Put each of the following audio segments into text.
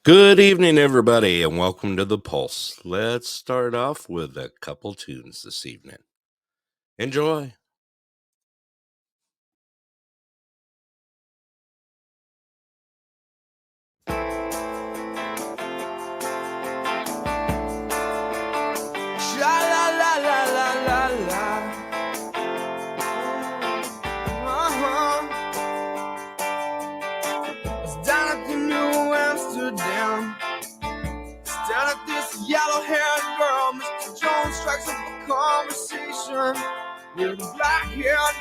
Good evening, everybody, and welcome to The Pulse. Let's start off with a couple tunes this evening. Enjoy. Sha la la la la la la. It's down at the New Amsterdam. It's down at this yellow-haired girl. Mr. Jones strikes up a conversation with a black-haired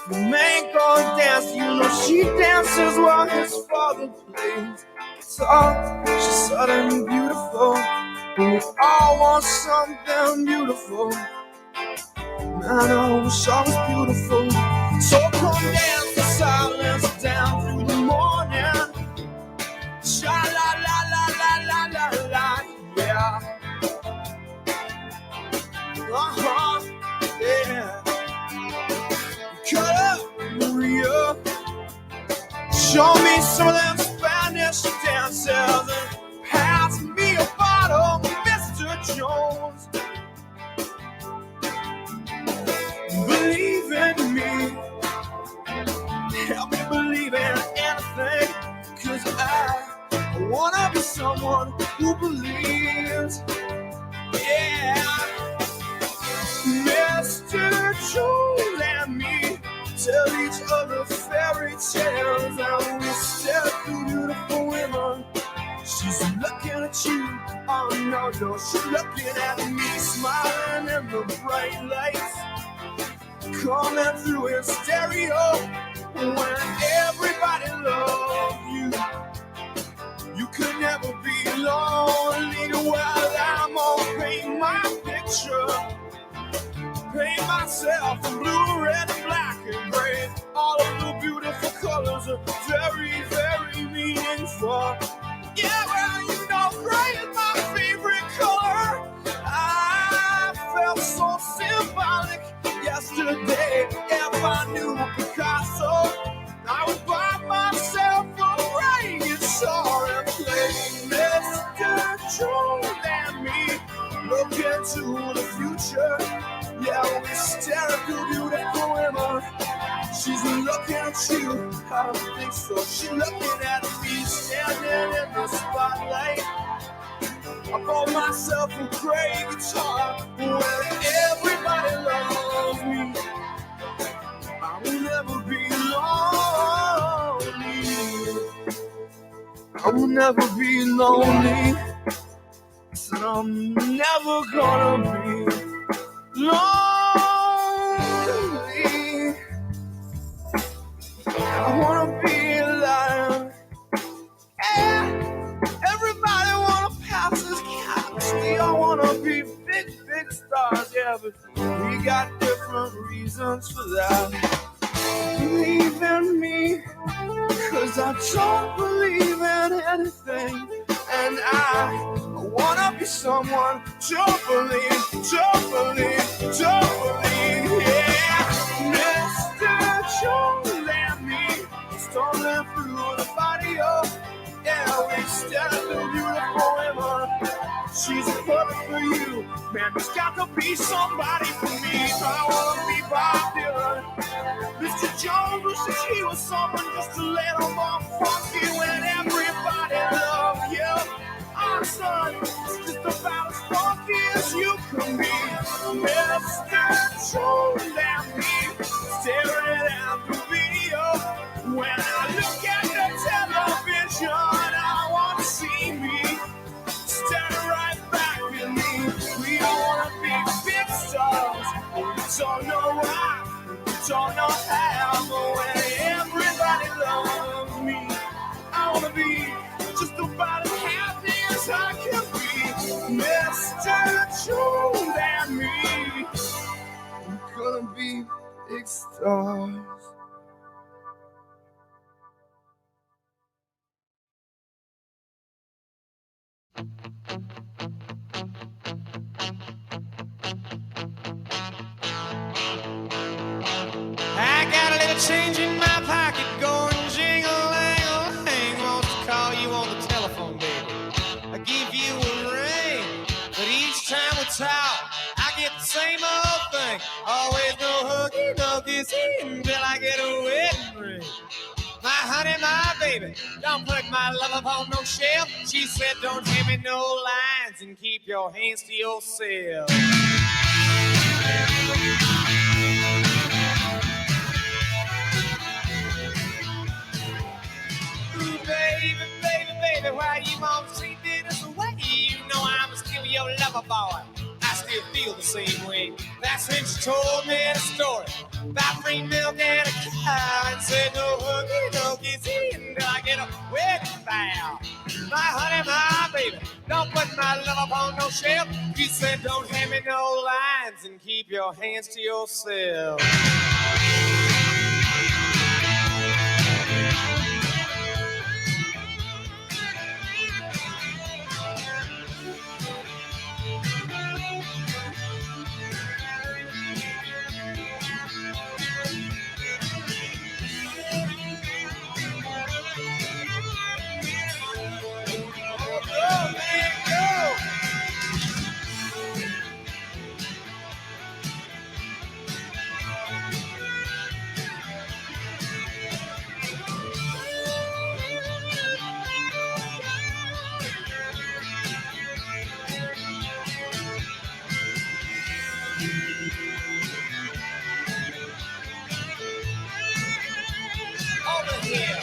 flamenco dance. You know she dances while his father plays guitar. She's suddenly beautiful, and we all want something beautiful. Man, I wish I was beautiful. So come dance the silence down through the morning. Sha la la la la la la la, yeah. Yeah. Cut up, Maria. Show me some of them Spanish dances and pass me a bottle, Mr. Jones. Believe in me, help me believe in anything, 'cause I wanna be someone who believes. Yeah, Mr. Jones and me tell each other fairy tales, and we stare at the beautiful women. She's looking at you, oh no, no, she's looking at me, smiling in the bright lights coming through in stereo. When everybody loves you, you could never be lonely. While I'm gonna paint my picture, paint myself in blue, red, and black, and gray. All of the beautiful colors are very, very meaningful. Yeah, well, you know, gray is my favorite color. I felt so symbolic yesterday. If I knew Picasso, I would buy myself a gray guitar and play. Mr. Jones and me look into the future. Yeah, we stare at the beautiful women. She's looking at you, I don't think so. She's looking at me, standing in the spotlight. I bought myself a gray guitar. When everybody loves me, I will never be lonely. I will never be lonely. I said I'm never gonna be lonely. I wanna be alive. Yeah. Everybody wanna pass this caps. We all wanna be big, big stars. Yeah, but we got different reasons for that. Believe in me, 'cause I don't believe in anything. And I wanna be someone to believe, yeah. Mr. Jones and me, stumbling through the patio. Yeah, we stare at the beautiful women. She's perfect for you. Man, there's got to be somebody for me. I wanna be Bob Dylan. Mr. Jones wishes he was someone just a little more funky when everybody loves you. Our son is just about as funky as you can be. Mr. Jones and me staring at the video. When I look at the television, I want to see me staring right back at me. We all want to be big stars. We don't know why, we don't know how, but when everybody loves me, I want to be just about as happy as I can be. Mr. Jones and me, we're gonna be big stars. I got a little change in my pocket going jingle-lang-a-lang. Wants to call you on the telephone. no kissing until I get a wedding ring. My honey, my baby, don't put my love upon no shelf. She said, don't hand me no lines and keep your hands to yourself. Ooh, baby, baby, baby, why you won't treat this away? You know I'm still your lover boy. I still feel the same way. That's when she told me the story about free milk and a cow and said, no hooky, no kissy until I get a wedding vow. My honey, my baby, don't put my love upon no shelf. She said, don't hand me no lines and keep your hands to yourself. Over here.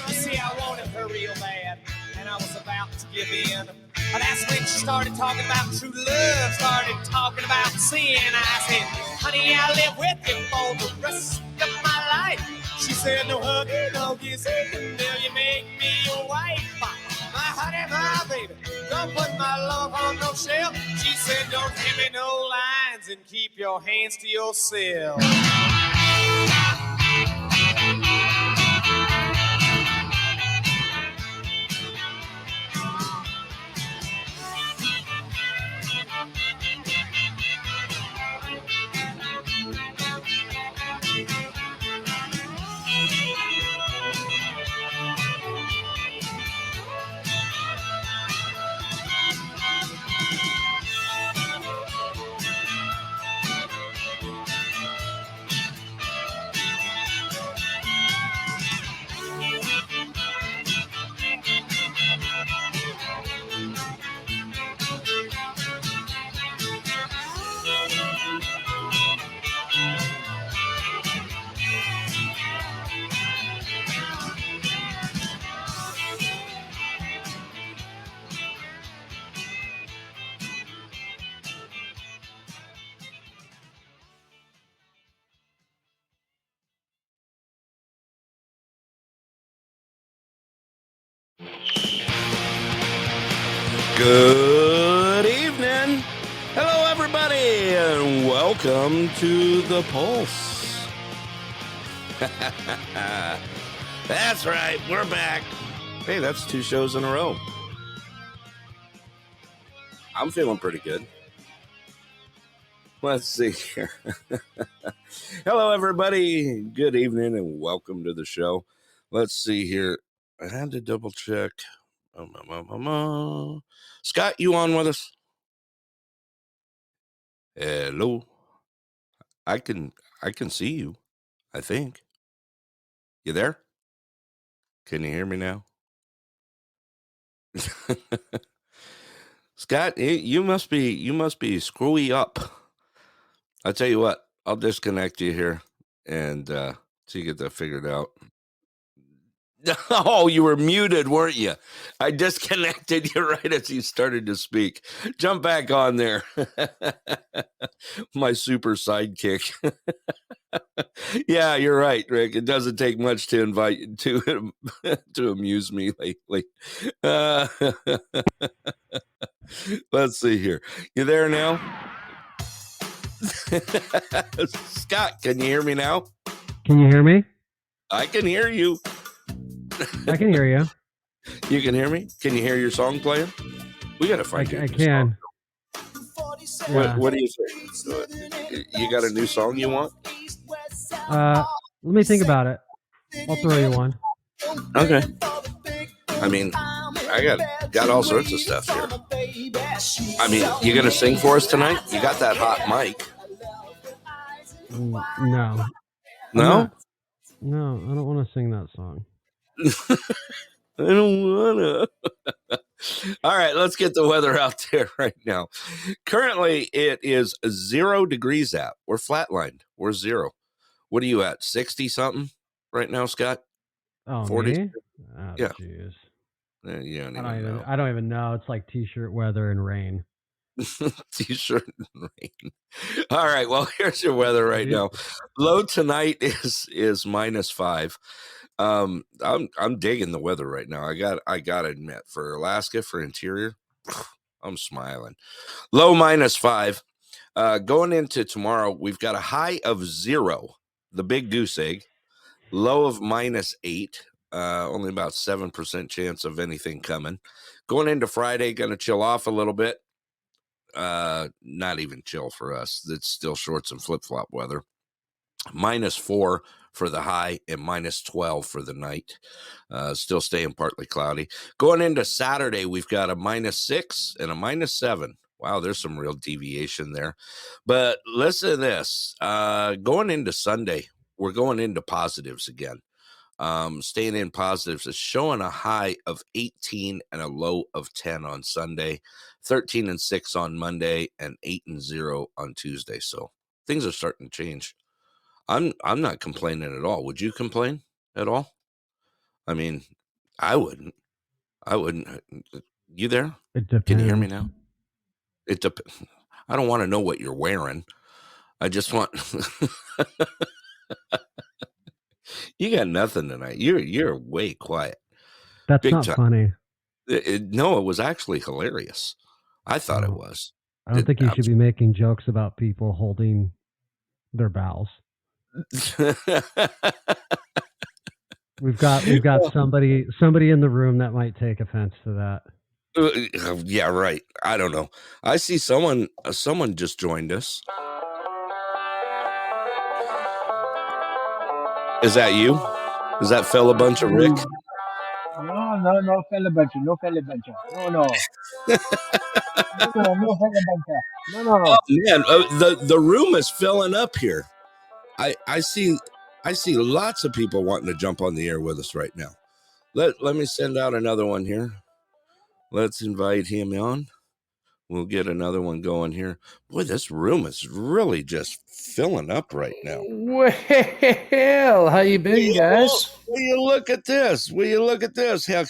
You see, I wanted her real bad, and I was about to give in. But that's when she started talking about true love, started talking about sin. I said, honey, I'll live with you for the rest of my life. She said, no huggy, no kissing until you make me your wife. My honey, my baby, don't put my love on no shelf. She said, don't give me no lines and keep your hands to yourself. Good evening. Hello, everybody, and welcome to the Pulse. That's right, we're back. Hey, that's 2 shows in a row. I'm feeling pretty good. Let's see here. Hello, everybody. Good evening, and welcome to the show. Let's see here. I had to double check. Scott, you on with us? Hello. I can see you, I think. You there? Can you hear me now? Scott, you must be screwy up. I'll tell you what, I'll disconnect you here and so you get that figured out. Oh, you were muted, weren't you? I disconnected you right as you started to speak. Jump back on there. My super sidekick. Yeah, you're right, Rick. It doesn't take much to invite to amuse me lately. Let's see here. You there now? Scott, can you hear me now? Can you hear me? I can hear you. I can hear you. You can hear me? Can you hear your song playing? We got to find I can. Yeah. What do you say? You got a new song you want? Let me think about it. I'll throw you one. Okay. I mean, I got all sorts of stuff here. I mean, you gonna sing for us tonight? You got that hot mic. No. I'm No? not. No, I don't want to sing that song. I don't wanna. All right, let's get the weather out there right now. Currently, it is 0 degrees out. We're flatlined. We're 0. What are you at? 60 something right now, Scott? Oh, 40? me? Oh, Yeah. jeez. You don't I don't even even. know. I don't even know. It's like t-shirt weather and rain. T-shirt and rain. All right. Well, here's your weather right You- now. Low tonight is -5. I'm digging the weather right now. I gotta admit, for Alaska, for interior, I'm smiling. Low -5. Going into tomorrow, we've got a high of 0, the big goose egg. Low of -8. Only about 7% chance of anything coming. Going into Friday, gonna chill off a little bit. Not even chill for us. It's still shorts and flip-flop weather. -4 for the high and -12 for the night. Still staying partly cloudy. Going into Saturday, we've got a -6 and a -7. Wow, there's some real deviation there. But listen to this. Going into Sunday, we're going into positives again. Staying in positives is showing a high of 18 and a low of 10 on Sunday, 13 and 6 on Monday, and 8 and 0 on Tuesday. So things are starting to change. I'm not complaining at all. Would you complain at all? I mean, I wouldn't. I wouldn't. You there? It Can you hear me depends. now? It dep- I don't want to know what you're wearing. I just want you got nothing tonight. You're way quiet. That's Big not time. funny. No, it was actually hilarious. I thought it Oh, was. I don't think you should be making jokes about people holding their bowels. We've got somebody in the room that might take offense to that. Yeah, right. I don't know. I see someone just joined us. Is that you? Is that fella bunch of Rick? No, fella buncher. No, fella buncher. No. No, no, fella buncher. No. Oh man, the room is filling up here. I see lots of people wanting to jump on the air with us right now. Let me send out another one here. Let's invite him on. We'll get another one going here. Boy, this room is really just filling up right now. Well, how you been, guys? Will you look at this? Will you look at this? Heck,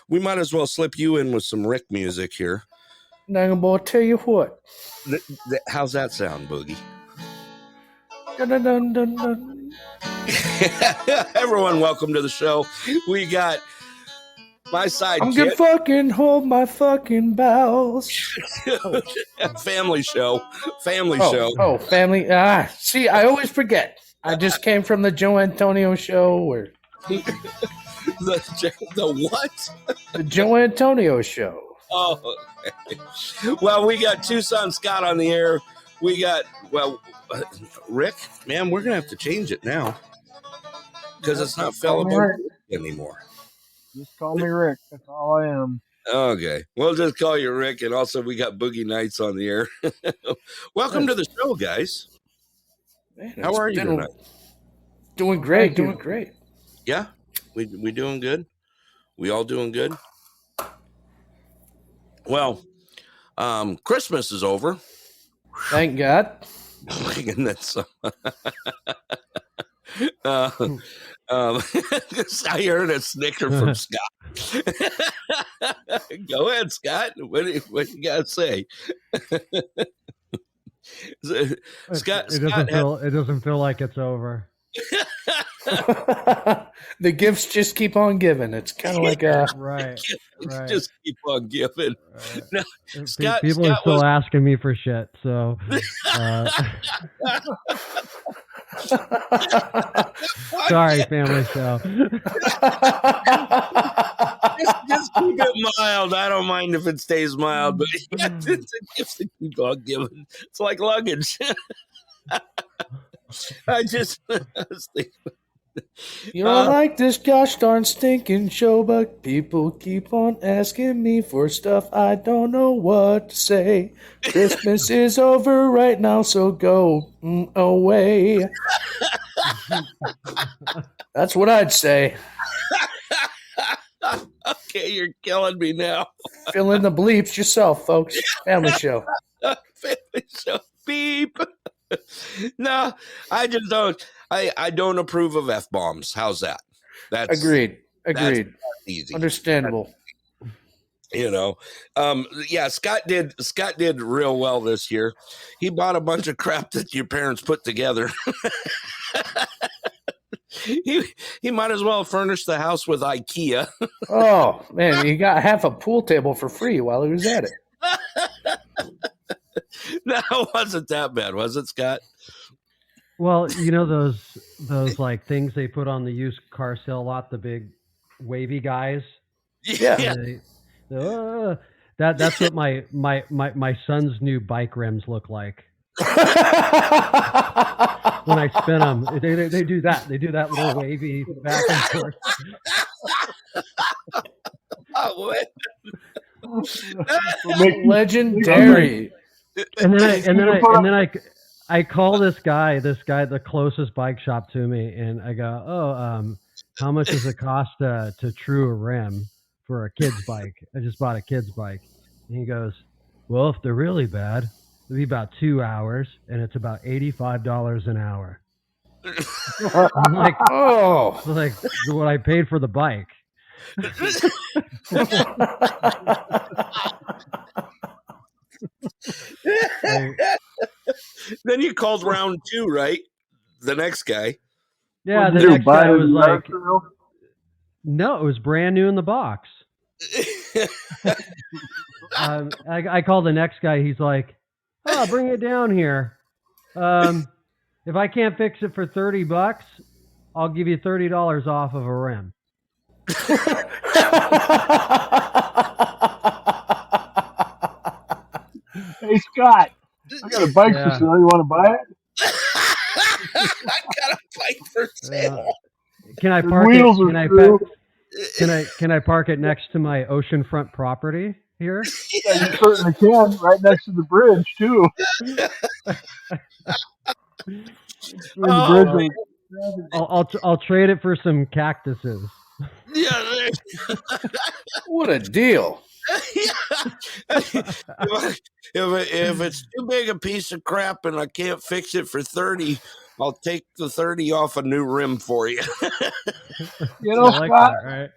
we might as well slip you in with some Rick music here. Now, boy, tell you what. How's that sound, Boogie? Dun, dun, dun, dun, dun. Everyone, welcome to the show. We got my side I'm gonna kid. fucking hold my fucking bowels. Family show. Oh, family. See, I always forget. I just came from the Joe Antonio show where the what? the Joe Antonio show. Oh, well, we got Tucson Scott on the air. We got, Rick, man, we're going to have to change it now because it's not Fellabunch anymore. Just call me Rick. That's all I am. Okay. We'll just call you Rick. And also, we got Boogie Nights on the air. Welcome to the show, guys. Man, how are you tonight? Doing great. Doing great. Yeah? We doing good? We all doing good? Well, Christmas is over. Thank God. And that's I heard a snicker from Scott. Go ahead, Scott. What do you got to say? Scott, it doesn't feel like it's over. The gifts just keep on giving. It's kind of like right. Just keep on giving. Right. No, Scott, people are still asking me for shit. So, sorry, family show. just keep it mild. I don't mind if it stays mild, but it's a gift to keep on giving. It's like luggage. I was thinking, you don't like this gosh darn stinking show, but people keep on asking me for stuff. I don't know what to say. Christmas is over right now, so go away. That's what I'd say. Okay, you're killing me now. Fill in the bleeps yourself, folks. Family show. So beep. No, I just don't. I don't approve of F-bombs. How's that? That's Agreed. That's easy. Understandable. Yeah, Scott did real well this year. He bought a bunch of crap that your parents put together. he might as well furnish the house with IKEA. Oh man, he got half a pool table for free while he was at it. No, it wasn't that bad, was it, Scott? Well, those like things they put on the used car sale lot, the big wavy guys. Yeah. That's what my son's new bike rims look like. When I spin them, they do that. They do that little wavy back and forth. Legendary. And then I call this guy, the closest bike shop to me, and I go, how much does it cost to true a rim for a kid's bike? I just bought a kid's bike. And he goes, well, if they're really bad, it'll be about 2 hours, and it's about $85 an hour. I'm like, like what I paid for the bike. Then you called round 2, right? The next guy. Yeah, the next guy was like, no, it was brand new in the box. I called the next guy. He's like, oh, bring it down here. If I can't fix it for $30, I'll give you $30 off of a rim. Hey, Scott, I got a bike for sale. You want to buy it? I got a bike for sale. Can I park it? Can I park it next to my oceanfront property here? Yeah, you certainly can. Right next to the bridge too. I'll trade it for some cactuses. Yeah. What a deal. If it's too big a piece of crap and I can't fix it for 30, I'll take the 30 off a new rim for you. You know, Scott, that, right?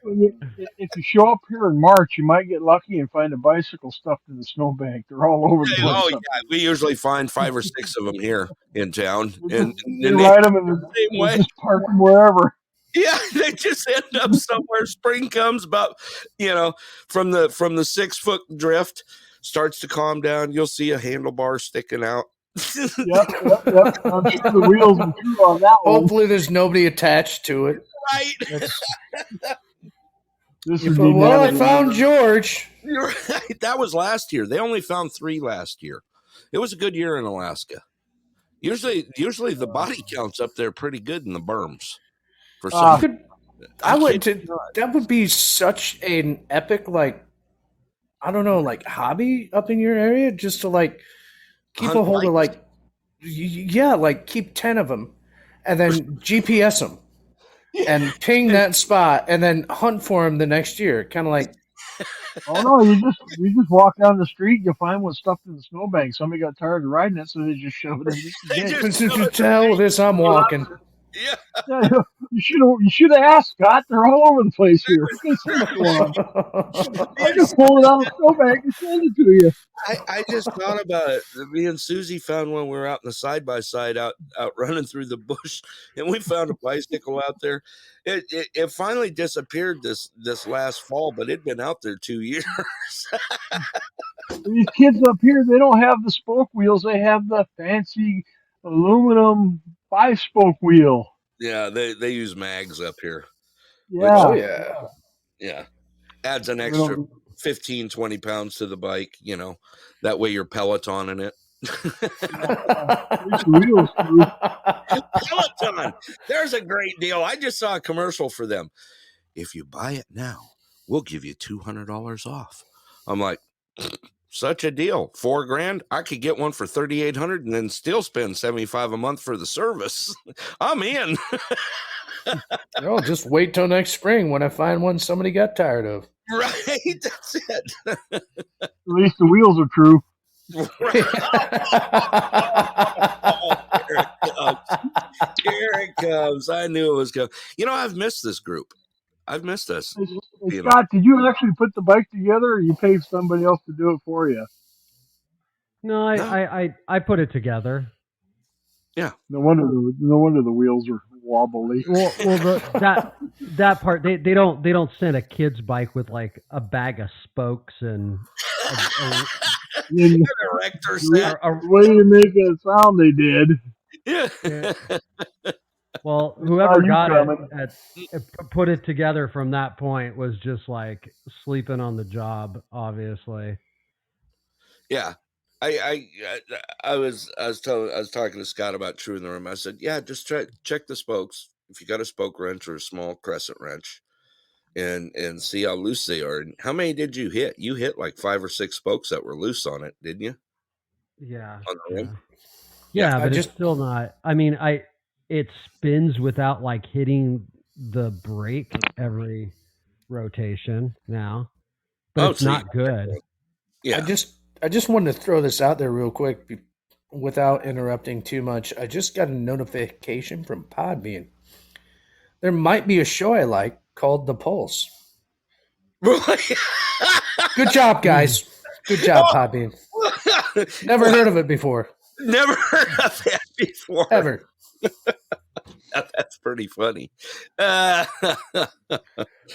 If you show up here in March, you might get lucky and find a bicycle stuffed in the snowbank. They're all over the place. Oh, yeah. We usually find 5 or 6 of them here in town. And you ride them in the same way. Just park them wherever. Yeah, they just end up somewhere. Spring comes about, from the 6-foot drift, starts to calm down. You'll see a handlebar sticking out. Yep. I'm sure the wheels are true on that one. Hopefully there's nobody attached to it. Right. I found George. You're right. That was last year. They only found 3 last year. It was a good year in Alaska. Usually the body count's up there pretty good in the berms. That would be such an epic, hobby up in your area, just to keep a hold of keep 10 of them and then GPS them and ping that spot and then hunt for them the next year. Kind of like, oh no, you just walk down the street, you find what's stuffed in the snowbank. Somebody got tired of riding it, so they just shove it in. Just tell this I'm walking. Yeah. You should have asked, Scott. They're all over the place here. I just pulled it out of the snowbank and sold it to you. I just thought about it. Me and Susie found one. We were out in the side-by-side out running through the bush, and we found a bicycle out there. It finally disappeared this last fall, but it'd been out there 2 years. These kids up here, they don't have the spoke wheels. They have the fancy aluminum 5-spoke wheel. Yeah, they use mags up here. Yeah. Which, yeah. Adds an extra 15, 20 pounds to the bike, that way you're Pelotoning it. Peloton. There's a great deal. I just saw a commercial for them. If you buy it now, we'll give you $200 off. I'm like, such a deal. $4,000. I could get one for $3,800 and then still spend $75 a month for the service. I'm in. No, just wait till next spring when I find one somebody got tired of. Right. That's it. At least the wheels are true. Here it comes. I knew it was coming. I've missed this group. I've missed this. Hey, Scott, did you actually put the bike together, or you paid somebody else to do it for you? No, I put it together. Yeah. No wonder the wheels are wobbly. Well, that part they don't send a kid's bike with like a bag of spokes and an erector set. The way to make it sound, they did. Yeah. Well, whoever got it put it together from that point was just like sleeping on the job, obviously. Yeah. I was talking to Scott about True in the Room. I said, yeah, just check the spokes. If you got a spoke wrench or a small crescent wrench, and see how loose they are. And how many did you hit? You hit like 5 or 6 spokes that were loose on it, didn't you? Yeah. On the rim? Yeah, but it's still not. I mean, it spins without like hitting the brake every rotation now, but it's not good. Yeah. I just wanted to throw this out there real quick without interrupting too much. I just got a notification from Podbean. There might be a show I like called The Pulse. Good job, guys. Good job, Podbean. Never heard of it before. Never heard of that before. Ever. That's pretty funny.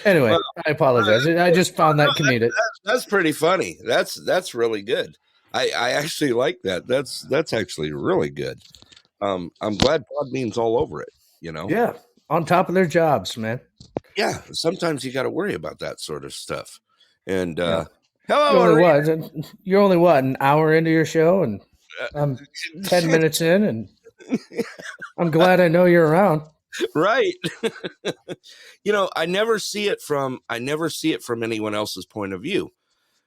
Anyway, I apologize. I just found that comedic. That's pretty funny. That's really good. I actually like that. That's actually really good. I'm glad Podbean's all over it. Yeah, on top of their jobs, man. Yeah, sometimes you got to worry about that sort of stuff. And Yeah. hello, you're only what, an hour into your show, and I'm 10 minutes in, and I'm glad I know you're around. Right. I never see it from anyone else's point of view,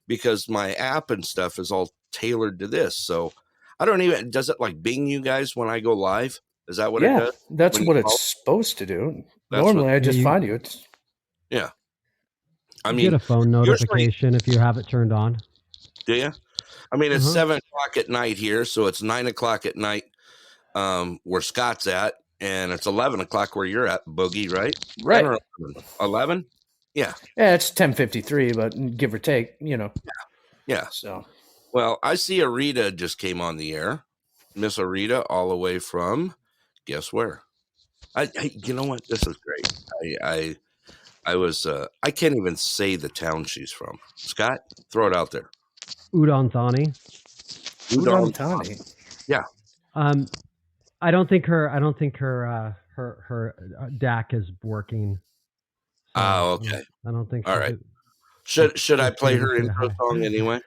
because my app and stuff is all tailored to this. So I don't even, does it like Bing you guys when I go live? Is that what it does? That's what it's supposed to do. Normally I just find you. Yeah. I You mean, get a phone notification if you have it turned on. Do you? I mean, it's 7 o'clock at night here, so it's 9 o'clock at night where Scott's at, and it's 11 o'clock where you're at, Boogie, right? Right. 11? Yeah. Yeah, it's 10:53, but give or take, Yeah. So. Well, I see Arita just came on the air. Miss Arita, all the way from, guess where? You know what? This is great. I can't even say the town she's from. Scott, throw it out there. Udon Thani. Udon Thani. Yeah. I don't think her DAC is working. So, okay. I don't think. All right. Should I play her intro song anyway?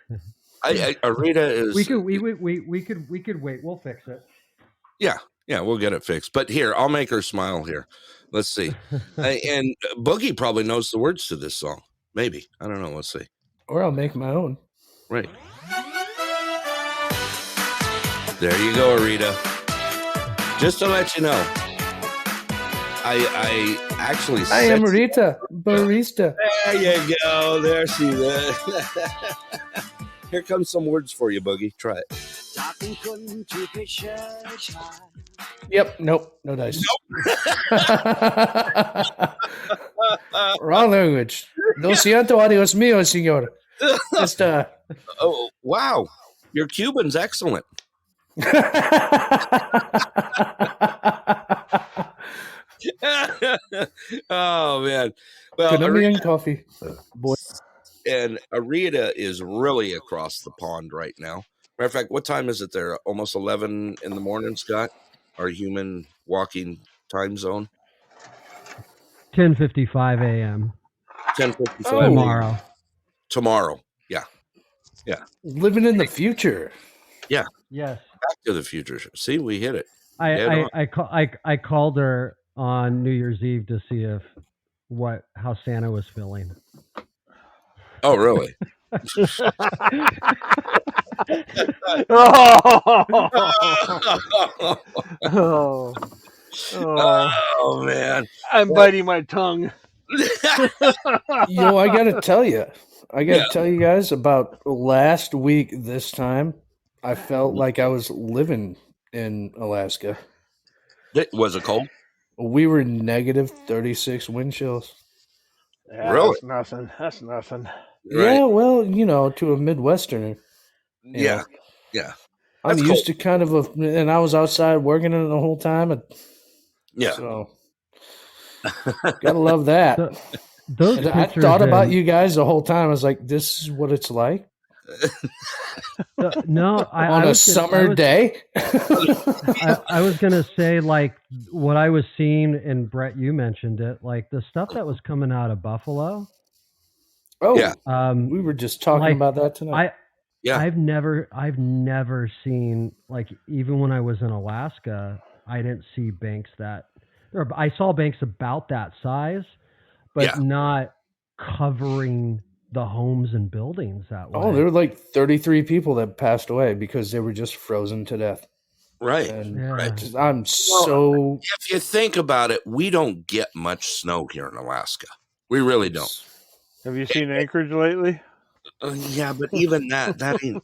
Arita is. We could wait. We'll fix it. Yeah, we'll get it fixed. But here, I'll make her smile here. Let's see. And Boogie probably knows the words to this song. Maybe. I don't know. Let's see. Or I'll make my own. Right. There you go, Arita. Just to let you know, I actually. I am Rita, barista. There you go. There she is. Here comes some words for you, Boogie. Try it. Yep. Nope. No dice. Nope. Wrong language. Lo siento, adios mío, señor. Just Oh, wow. Your Cuban's excellent. Oh, man. Well, Colombian coffee. Boy. And Arita is really across the pond right now. Matter of fact, what time is it there? Almost 11 in the morning, Scott? Our human walking time zone? 10:55 a.m. 10:55 tomorrow. Yeah. Living in the future. Yeah. Yes. Back to the future. See, we hit it. I called her on New Year's Eve to see how Santa was feeling. Oh, really? Oh, Oh man. I'm biting my tongue. Yo, I gotta tell you, Yeah. guys about last week. This time, I felt like I was living in Alaska. Was it cold? We were negative 36 wind chills. Yeah, Really? that's nothing. That's nothing. Right. Yeah, well, to a Midwesterner, Yeah. Yeah. I'm That's used cold. to kind of and I was outside working it the whole time. Yeah. So, gotta love that. Those And I pictures thought about in- you guys the whole time. I was like, this is what it's like No, on a summer day. I was gonna say, like, what I was seeing, and Brett, you mentioned it, like the stuff that was coming out of Buffalo. Oh, Yeah. we were just talking like, about that tonight. Yeah. I've never seen, like, even when I was in Alaska, I didn't see banks that, or I saw banks about that size, but Yeah. not covering the homes and buildings that way. Oh, there were like 33 people that passed away because they were just frozen to death. Right. And Yeah. I'm so. If you think about it, we don't get much snow here in Alaska. We really don't. Have you seen Anchorage lately? Yeah, but even that ain't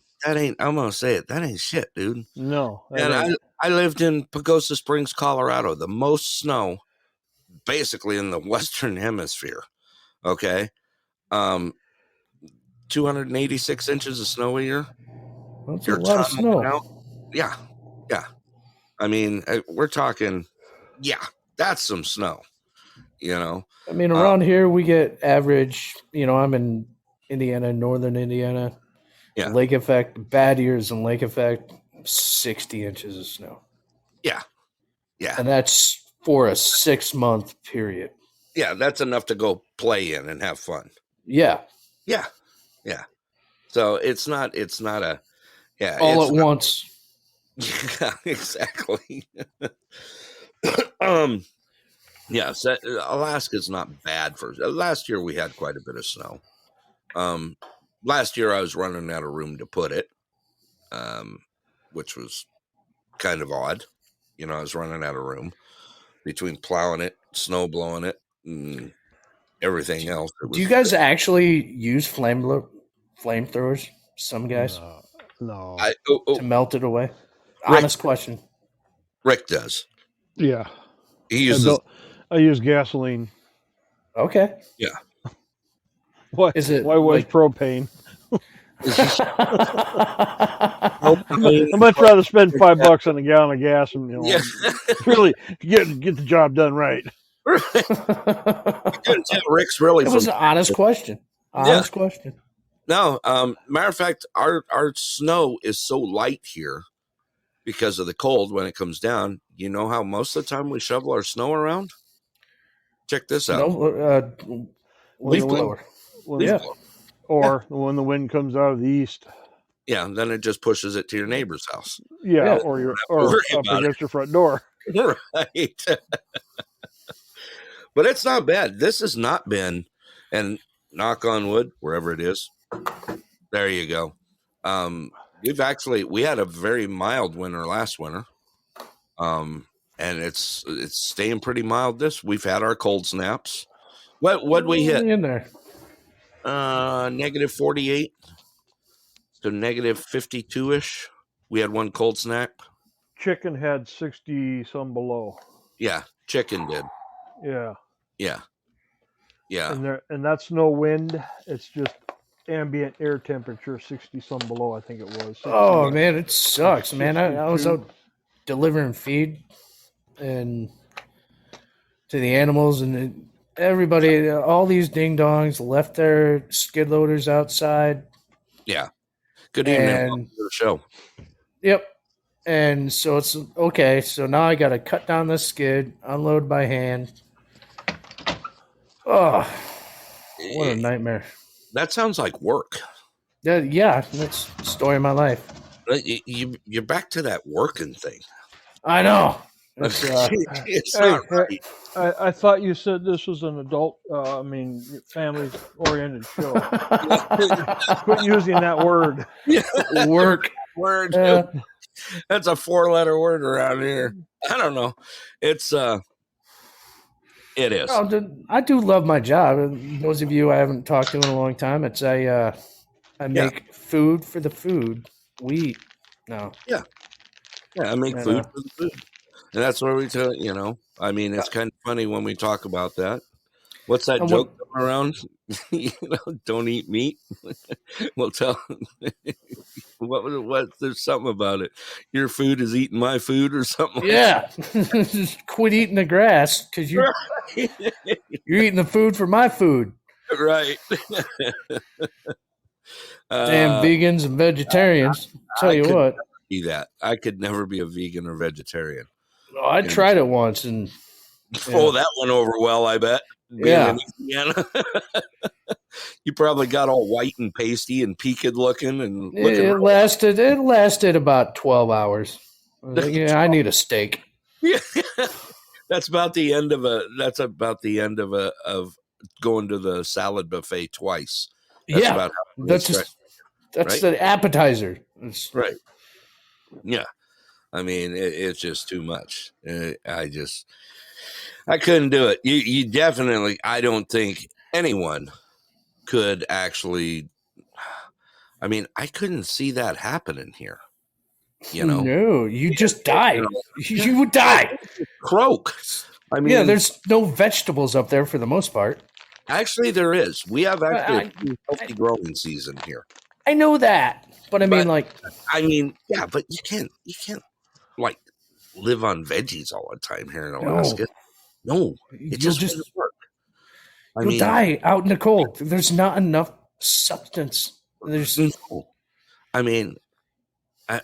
I'm gonna say it, that ain't shit, dude. No. that And ain't. I lived in Pagosa Springs, Colorado, the most snow basically in the Western Hemisphere. Okay. 286 inches of snow a year. That's Your a lot of ton went snow. out. Yeah. Yeah. I mean, we're talking, yeah, that's some snow, I mean, around here we get average. I'm in Indiana, northern Indiana. Yeah. Lake effect, bad years in lake effect, 60 inches of snow. Yeah. Yeah. And that's for a 6-month period. Yeah, that's enough to go play in and have fun. Yeah. Yeah. Yeah. So it's not a, yeah. All at once. Yeah, exactly. Yeah, so Alaska's not bad for last year. We had quite a bit of snow. Last year I was running out of room to put it, which was kind of odd. I was running out of room between plowing it, snow blowing it, and everything else. Do you guys actually use flamethrowers? Some guys No. to melt it away. Honest question. Rick does. Yeah. He uses. I use gasoline. Okay. Yeah. Why? Is it Why was like- propane? I I'd much rather spend $5 on a gallon of gas and really get the job done right. Rick's really. It was an honest question. Honest question. No, matter of fact, our snow is so light here because of the cold when it comes down. You know how most of the time we shovel our snow around? Check this out. Leaf blower. Or when the wind comes out of the east. Yeah, and then it just pushes it to your neighbor's house. Yeah. or up against your front door. Right. But it's not bad. This has not been, and knock on wood, wherever it is. There you go. We had a very mild winter last winter. And it's staying pretty mild we've had our cold snaps. What'd we hit? In there. Negative 48 to negative 52-ish. We had one cold snap. Chicken had 60 some below. Yeah, chicken did. Yeah. Yeah. And that's no wind. It's just ambient air temperature, 60 some below. I think it was. Oh man, it sucks, man. I was out delivering feed and to the animals, and everybody, all these ding dongs left their skid loaders outside. Yeah. Good evening. Welcome to the show. Yep. And so it's okay. So now I got to cut down the skid, unload by hand. Oh, what a nightmare. That sounds like work. Yeah, that's the story of my life. You're back to that working thing. I know. It's Hey, not right. I thought you said this was an adult, family-oriented show. Quit using that word. Work. Word. Uh, That's a 4-letter word around here. I don't know. It's it is. I do love my job. And those of you I haven't talked to in a long time, it's I make food for the food we eat. No. Yeah, I make And, food for the food, and that's where we tell I mean, it's kind of funny when we talk about that. What's that and joke going around? Don't eat meat. We'll tell. What was it? What? There's something about it. Your food is eating my food, or something. yeah, just quit eating the grass because you're eating the food for my food. Right. Damn vegans and vegetarians. Tell you what, be that I could never be a vegan or vegetarian. I tried it once and Oh, that went over well, I bet. Being in Indiana. You probably got all white and pasty and peaked looking and looking. It lasted about 12 hours. I need a steak. Yeah. That's about the end of of going to the salad buffet twice. That's about how that's the appetizer. Right. Yeah. I mean, it's just too much. I couldn't do it. You definitely, I don't think anyone could actually, I mean, I couldn't see that happening here. No, you just die. You would die. Croak. I mean, there's no vegetables up there for the most part. Actually, there is. We have actually a healthy growing season here. I know that, but but you can't like live on veggies all the time here in Alaska. No, it just doesn't work. You'll die out in the cold. There's not enough substance. I mean, I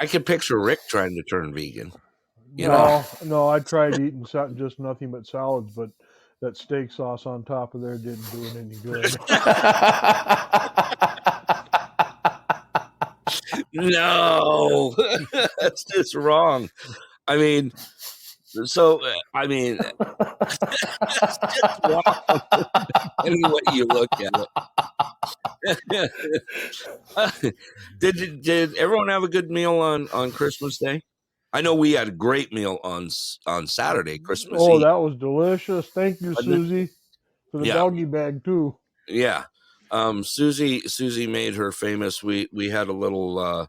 can picture Rick trying to turn vegan. No, I tried eating just nothing but salads, but that steak sauce on top of there didn't do it any good. No, that's just wrong. I mean, that's just wrong. Any way you look at it. Did everyone have a good meal on Christmas Day? I know we had a great meal on Saturday, Christmas Eve. That was delicious. Thank you, Susie, for the doggy bag too. Yeah. Susie made her famous. We had a little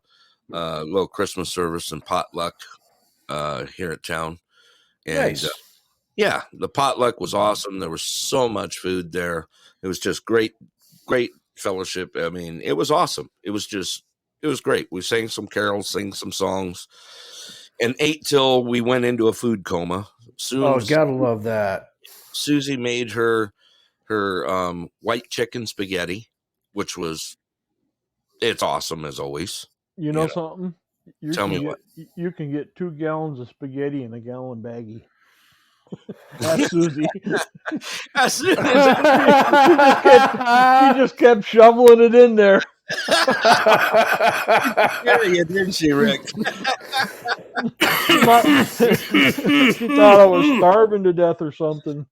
Christmas service and potluck here at town. And nice. The potluck was awesome. There was so much food there. It was just great fellowship. I mean, it was awesome. It was great. We sang some carols, sang some songs, and ate till we went into a food coma. Gotta love that. Susie made her white chicken spaghetti, which it's awesome as always. You know something? Tell me what. You can get 2 gallons of spaghetti in a gallon baggie. That's Susie. She just kept shoveling it in there. Yeah, didn't she, Rick? She thought I was starving to death or something.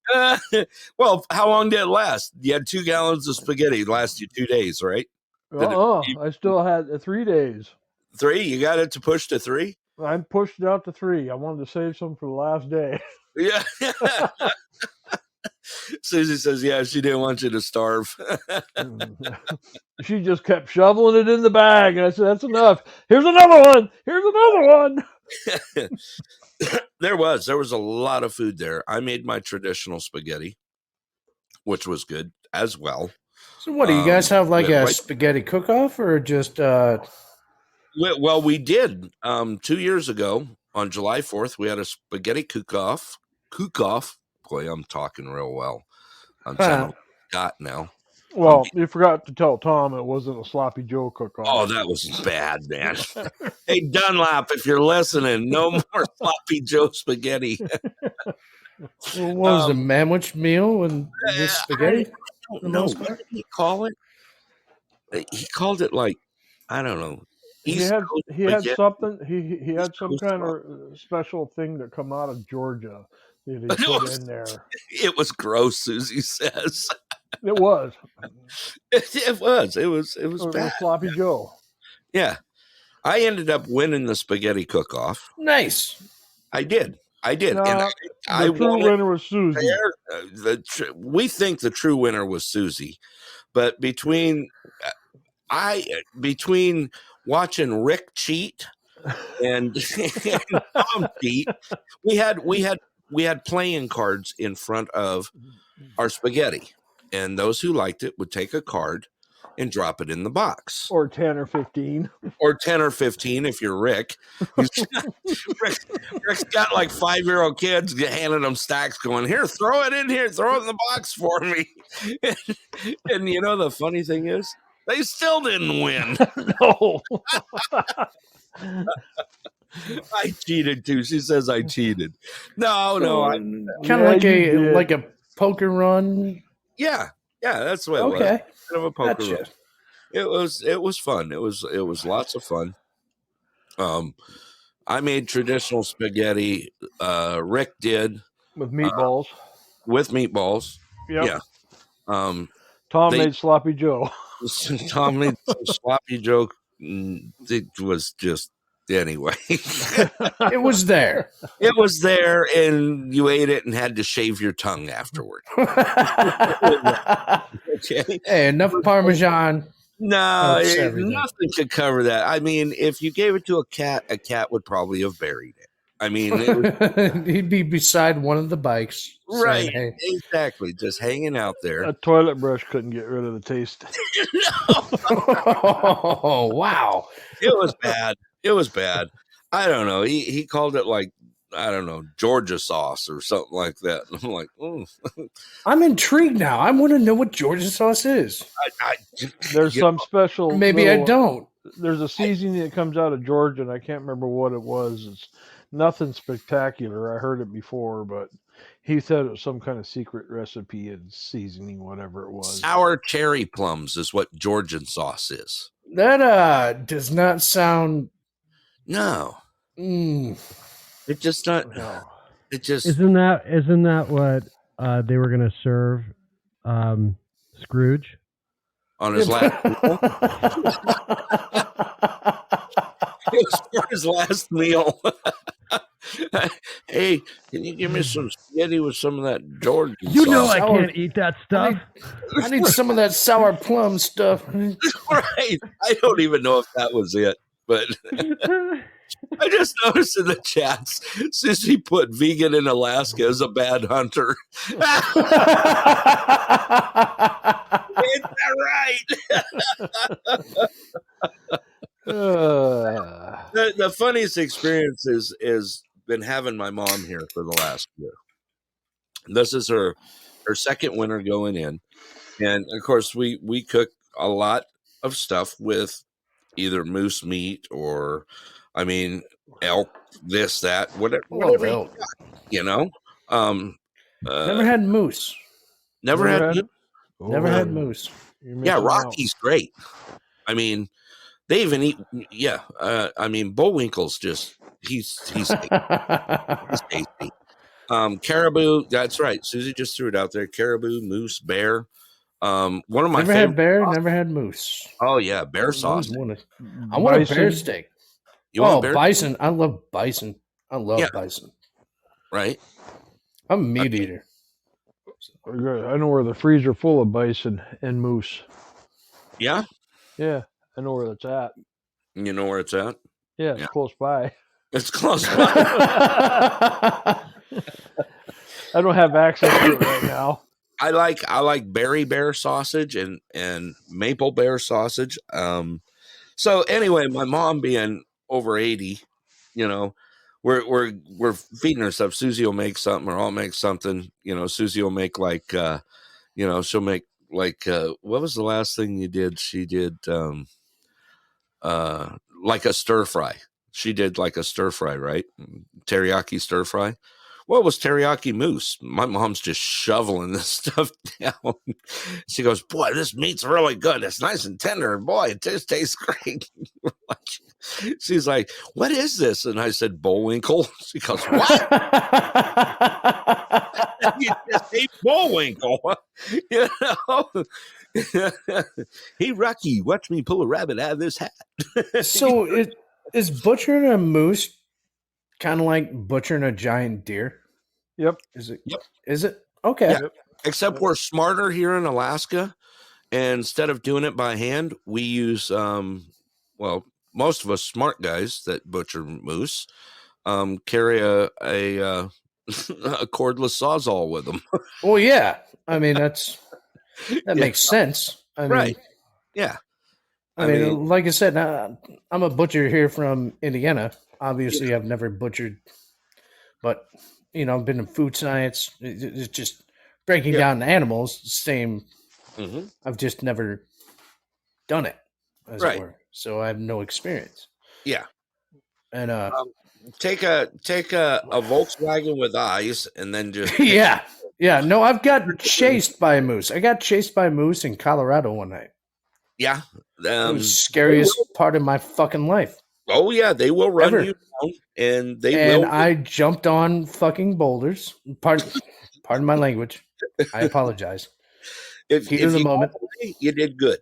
Well, how long did it last? You had 2 gallons of spaghetti. It lasted you 2 days, right? I still had 3 days. 3? You got it to push to 3? I pushed it out to 3. I wanted to save some for the last day. Yeah. Susie says, she didn't want you to starve. She just kept shoveling it in the bag, and I said, that's enough. Here's another one. There was a lot of food there. I made my traditional spaghetti, which was good as well. So what, do you guys have like a spaghetti cook-off or just... Well, we did. 2 years ago on July 4th, we had a spaghetti cook-off. Boy, I'm talking real well. I'm sounding got now. Well, you forgot to tell Tom it wasn't a Sloppy Joe cook-off. Oh, that was bad, man. Hey, Dunlap, if you're listening, no more Sloppy Joe spaghetti. What was the sandwich meal and this spaghetti? I don't know. What did he call it? He called it like, I don't know. He East had Coast he had spaghetti. something. He had East some Coast kind sauce. of special thing that come out of Georgia that he It put was, in there. it was gross, Susie says. It was. It was. It was It bad. was sloppy Joe. Yeah. I ended up winning the spaghetti cook-off. Nice. I did. And No, I the true won it winner was Susie. fair. We think the true winner was Susie, but between watching Rick cheat and, and Tom cheat, we had playing cards in front of our spaghetti, and those who liked it would take a card and drop it in the box. Or 10 or 15. Or 10 or 15 if you're Rick. Rick's got like 5-year-old kids handing them stacks going, here, throw it in here, throw it in the box for me. And you know, the funny thing is, they still didn't win. No. I cheated too. She says I cheated. No. Kind of Yeah, like you did. like a poker run. Yeah, that's what it was. Okay. Kind of a poker Gotcha. run. It was fun. It was lots of fun. I made traditional spaghetti. Rick did With meatballs. with meatballs. Yep. Yeah. Tom made sloppy Joe. Tom made some sloppy joke. It was just anyway. It was there. It was there, and you ate it and had to shave your tongue afterward. Okay. Hey, enough Parmesan. No, Helps everything. nothing could cover that. I mean, if you gave it to a cat would probably have buried it. I mean, it was, He'd be beside one of the bikes. right? Saying, hey. Exactly, just hanging out there. A toilet brush couldn't get rid of the taste. Oh, wow. It was bad. It was bad. I don't know. He called it like, I don't know, Georgia sauce or something like that. And I'm like, I'm intrigued now. I want to know what Georgia sauce is. There's some special. Maybe I don't. There's a seasoning that comes out of Georgia, and I can't remember what it was. It's nothing spectacular. I heard it before, but he said it was some kind of secret recipe and seasoning, whatever it was. Sour cherry plums is what Georgian sauce is. That does not sound. No. Mm. It just not. No. It just Isn't that what they were going to serve Scrooge on his last meal. It was for his last meal. Hey, can you give me some spaghetti with some of that Georgian You know sauce? I can't eat that stuff. I need some of that sour plum stuff. Right. I don't even know if that was it, but I just noticed in the chats, Sissy put vegan in Alaska as a bad hunter. Is that right? The funniest experience is been having my mom here for the last year. This is her second winter going in, and of course we cook a lot of stuff with either moose meat or, I mean, elk, this, that, whatever you know. Never had moose. Never had it? Never had moose. Yeah, Rocky's great. I mean, they even eat. Yeah, I mean, Bullwinkle's just he's tasty. Caribou. That's right. Susie just threw it out there. Caribou, moose, bear. One of my never favorite had bear. Never had moose. Oh yeah, bear sauce. I want a bear steak. You want bear bison. steak? I love bison. I love bison. Right. I'm a meat eater. I know where the freezer full of bison and moose. Yeah. Yeah, I know where that's at. You know where it's at? Yeah, it's close by. It's close by. I don't have access to it right now. I like berry bear sausage and maple bear sausage. So anyway, my mom being over 80, you know, we're feeding her stuff. Susie will make something, or I'll make something. You know, Susie will make like, you know, she'll make like, what was the last thing you did? She did like a stir fry. She did like a stir fry, right? Teriyaki stir fry. Well, it was teriyaki moose. My mom's just shoveling this stuff down. She goes, boy, this meat's really good. It's nice and tender. And boy, it just tastes great. She's like, "What is this?" And I said, "Bullwinkle." She goes, "What? You just ate Bullwinkle?" You know? Hey, Rocky, watch me pull a rabbit out of this hat. So is butchering a moose kind of like butchering a giant deer? Yep. Is it? Yep. Is it? Okay. Yeah. Except we're smarter here in Alaska. And instead of doing it by hand, we use, well, most of us smart guys that butcher moose carry a a cordless sawzall with them. Well, yeah. I mean, that makes sense. I mean, Right. Yeah. I mean, like I said, I'm a butcher here from Indiana. Obviously, I've never butchered, but I've been in food science. It's just breaking down animals. Same. Mm-hmm. I've just never done it, as Right. it were. So I have no experience. Yeah. And take a Volkswagen with eyes, and then just yeah. No, I've got chased by a moose. I got chased by a moose in Colorado one night. Yeah. It was the scariest part of my fucking life. Oh yeah, they will run you down, and they will. I jumped on fucking boulders. Pardon my language. I apologize. If Heat of the moment, you did good.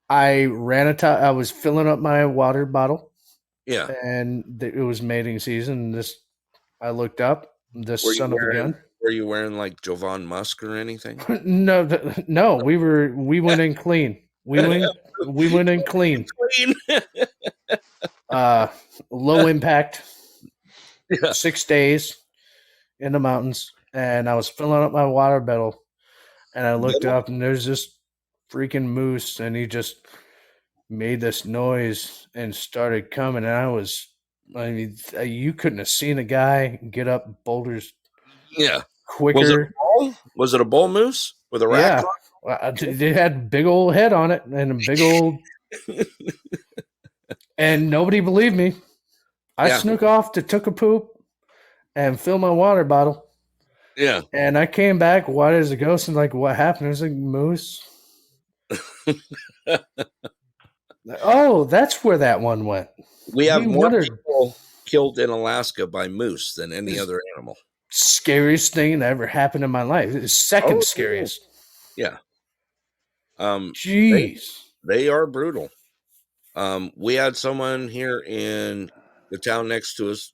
I I was filling up my water bottle. Yeah, and it was mating season. I looked up. This son of a gun. Were you wearing like Jovan Musk or anything? No. We went in clean. We went in clean. Low impact. Yeah. 6 days in the mountains, and I was filling up my water bottle, and I looked up, and there's this freaking moose, and he just made this noise and started coming, and you couldn't have seen a guy get up boulders quicker. Was it a bull moose with a rack? Yeah, they had a big old head on it and a big old and nobody believed me. I snuck off to took a poop and filled my water bottle. Yeah. And I came back white as a ghost and like, what happened? It was like, moose. Oh, that's where that one went. We have more people killed in Alaska by moose than any other animal. Scariest thing that ever happened in my life. It's second scariest. Yeah. Jeez. They are brutal. We had someone here in the town next to us.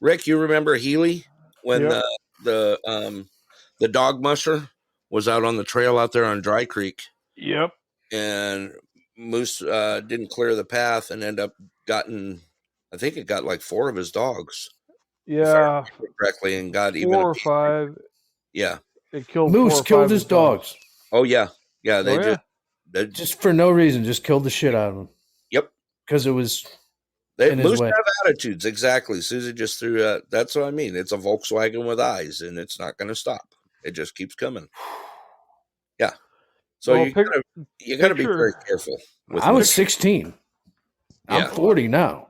Rick, you remember Healy when the dog musher was out on the trail out there on Dry Creek? Yep. And moose didn't clear the path and I think it got like 4 of his dogs. Yeah. Correctly, and got 4 or 5. Yeah. It killed moose killed his dogs. Oh yeah. Yeah, they just for no reason, just killed the shit out of him. Yep. Because it was moose have attitudes, exactly. Susie just threw that's what I mean. It's a Volkswagen with eyes, and it's not gonna stop. It just keeps coming. Yeah. So you gotta be very careful. I was 16. I'm 40 now.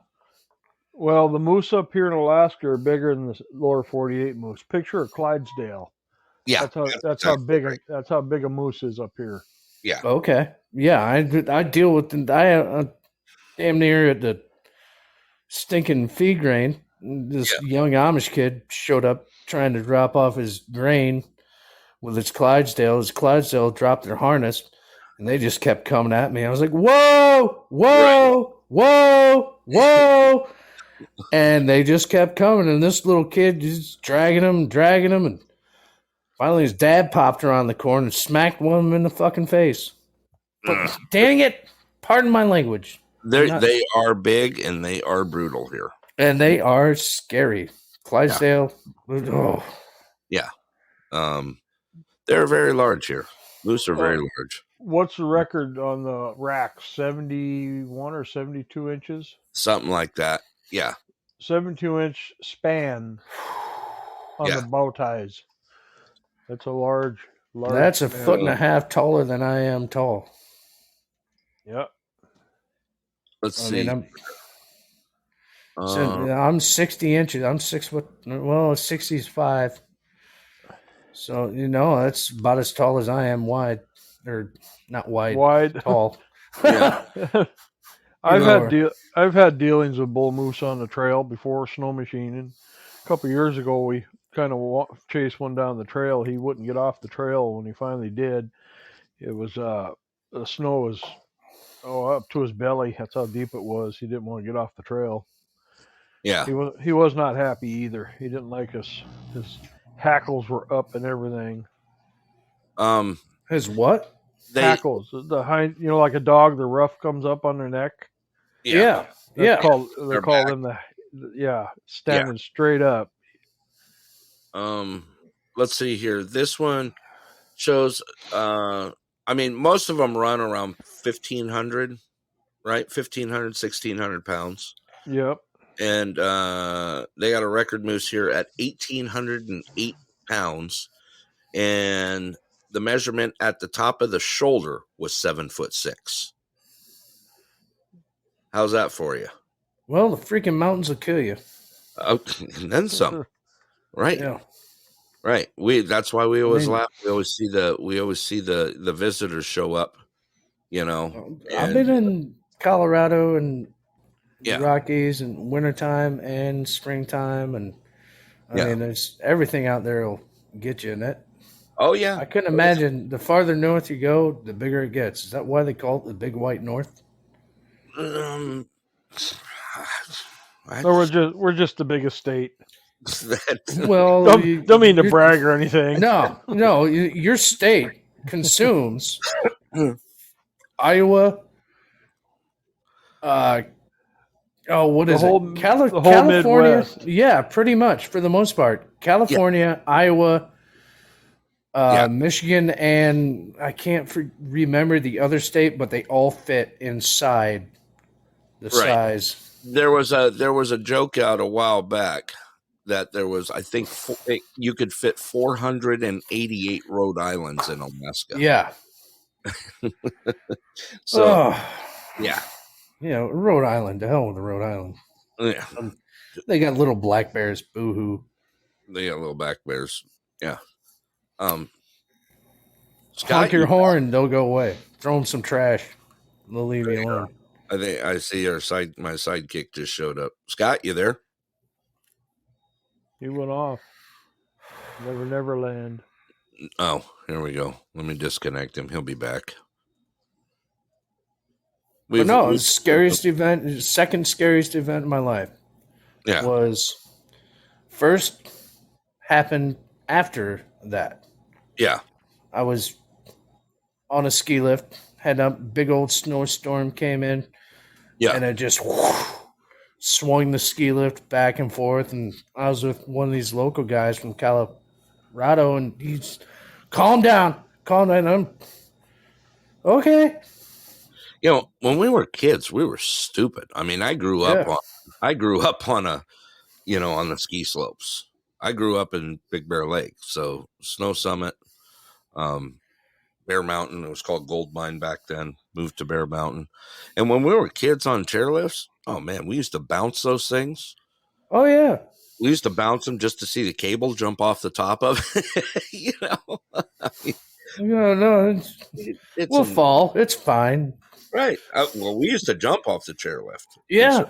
Well, the moose up here in Alaska are bigger than the lower 48 moose. Picture a Clydesdale. Yeah, that's how big a moose is up here. Yeah. Okay. Yeah, I deal with damn near at the stinking feed grain. This young Amish kid showed up trying to drop off his grain with his Clydesdale. His Clydesdale dropped their harness, and they just kept coming at me. I was like, whoa, whoa, whoa, whoa. And they just kept coming, and this little kid just dragging him, and finally his dad popped around the corner and smacked one of them in the fucking face. But dang it, pardon my language. They are big, and they are brutal here. And they are scary. Clydesdale. Yeah. They're very large here. Moose are very large. What's the record on the rack? 71 or 72 inches? Something like that. Yeah. 72-inch span on the bow ties. That's a large. That's a foot and a half taller than I am tall. Yep. Let's see. I'm 60 inches. I'm 6 foot. Well, 65. So that's about as tall as I am wide, or not wide. Wide. Tall. Yeah. I've had dealings with bull moose on the trail before snow machining. A couple of years ago, we kind of chased one down the trail. He wouldn't get off the trail. When he finally did, it was the snow was up to his belly. That's how deep it was. He didn't want to get off the trail. Yeah. He was not happy either. He didn't like us. His hackles were up and everything. His what? Hackles, the hind, like a dog, the ruff comes up on their neck. Yeah. They call them standing straight up. Let's see here. This one shows. Most of them run around 1,500, right? 1,500, 1,600 pounds. Yep. And they got a record moose here at 1,808 pounds, and the measurement at the top of the shoulder was 7'6". How's that for you? Well, the freaking mountains will kill you. And then some, right? Yeah. Right. That's why we always laugh. We always see the visitors show up. I've been in Colorado and the Rockies in wintertime and springtime, and I mean, there's everything out there will get you in it. Oh yeah. I couldn't imagine the farther north you go, the bigger it gets. Is that why they call it the Big White North? So we're just the biggest state. Well, don't mean to brag or anything. No, your state consumes Iowa. What is it? California. Midwest. Yeah, pretty much for the most part. California, Iowa, Michigan, and I can't remember the other state, but they all fit inside the size. There was a joke out a while back that there was, I think, you could fit 488 Rhode Islands in Alaska. Yeah. So, yeah. Rhode Island. The hell with the Rhode Island. Yeah. They got little black bears. Boo-hoo. They got little black bears. Yeah. Honk your horn, they'll go away. Throw them some trash. They'll leave you alone. I see my sidekick just showed up. Scott, you there? He went off. Never land. Oh, here we go. Let me disconnect him. He'll be back. The scariest event, second scariest event in my life, was first happened after that. Yeah. I was on a ski lift, had a big old snowstorm came in, and it just swung the ski lift back and forth, and I was with one of these local guys from Colorado, and he's, calm down. I'm okay. When we were kids, we were stupid. I mean, I grew up on a, on the ski slopes. I grew up in Big Bear Lake, so Snow Summit, Bear Mountain. It was called Gold Mine back then. Moved to Bear Mountain, and when we were kids on chairlifts, oh man, we used to bounce those things. Oh yeah, we used to bounce them just to see the cable jump off the top of it. No, we'll fall. It's fine. Right. Well, we used to jump off the chairlift. Yeah.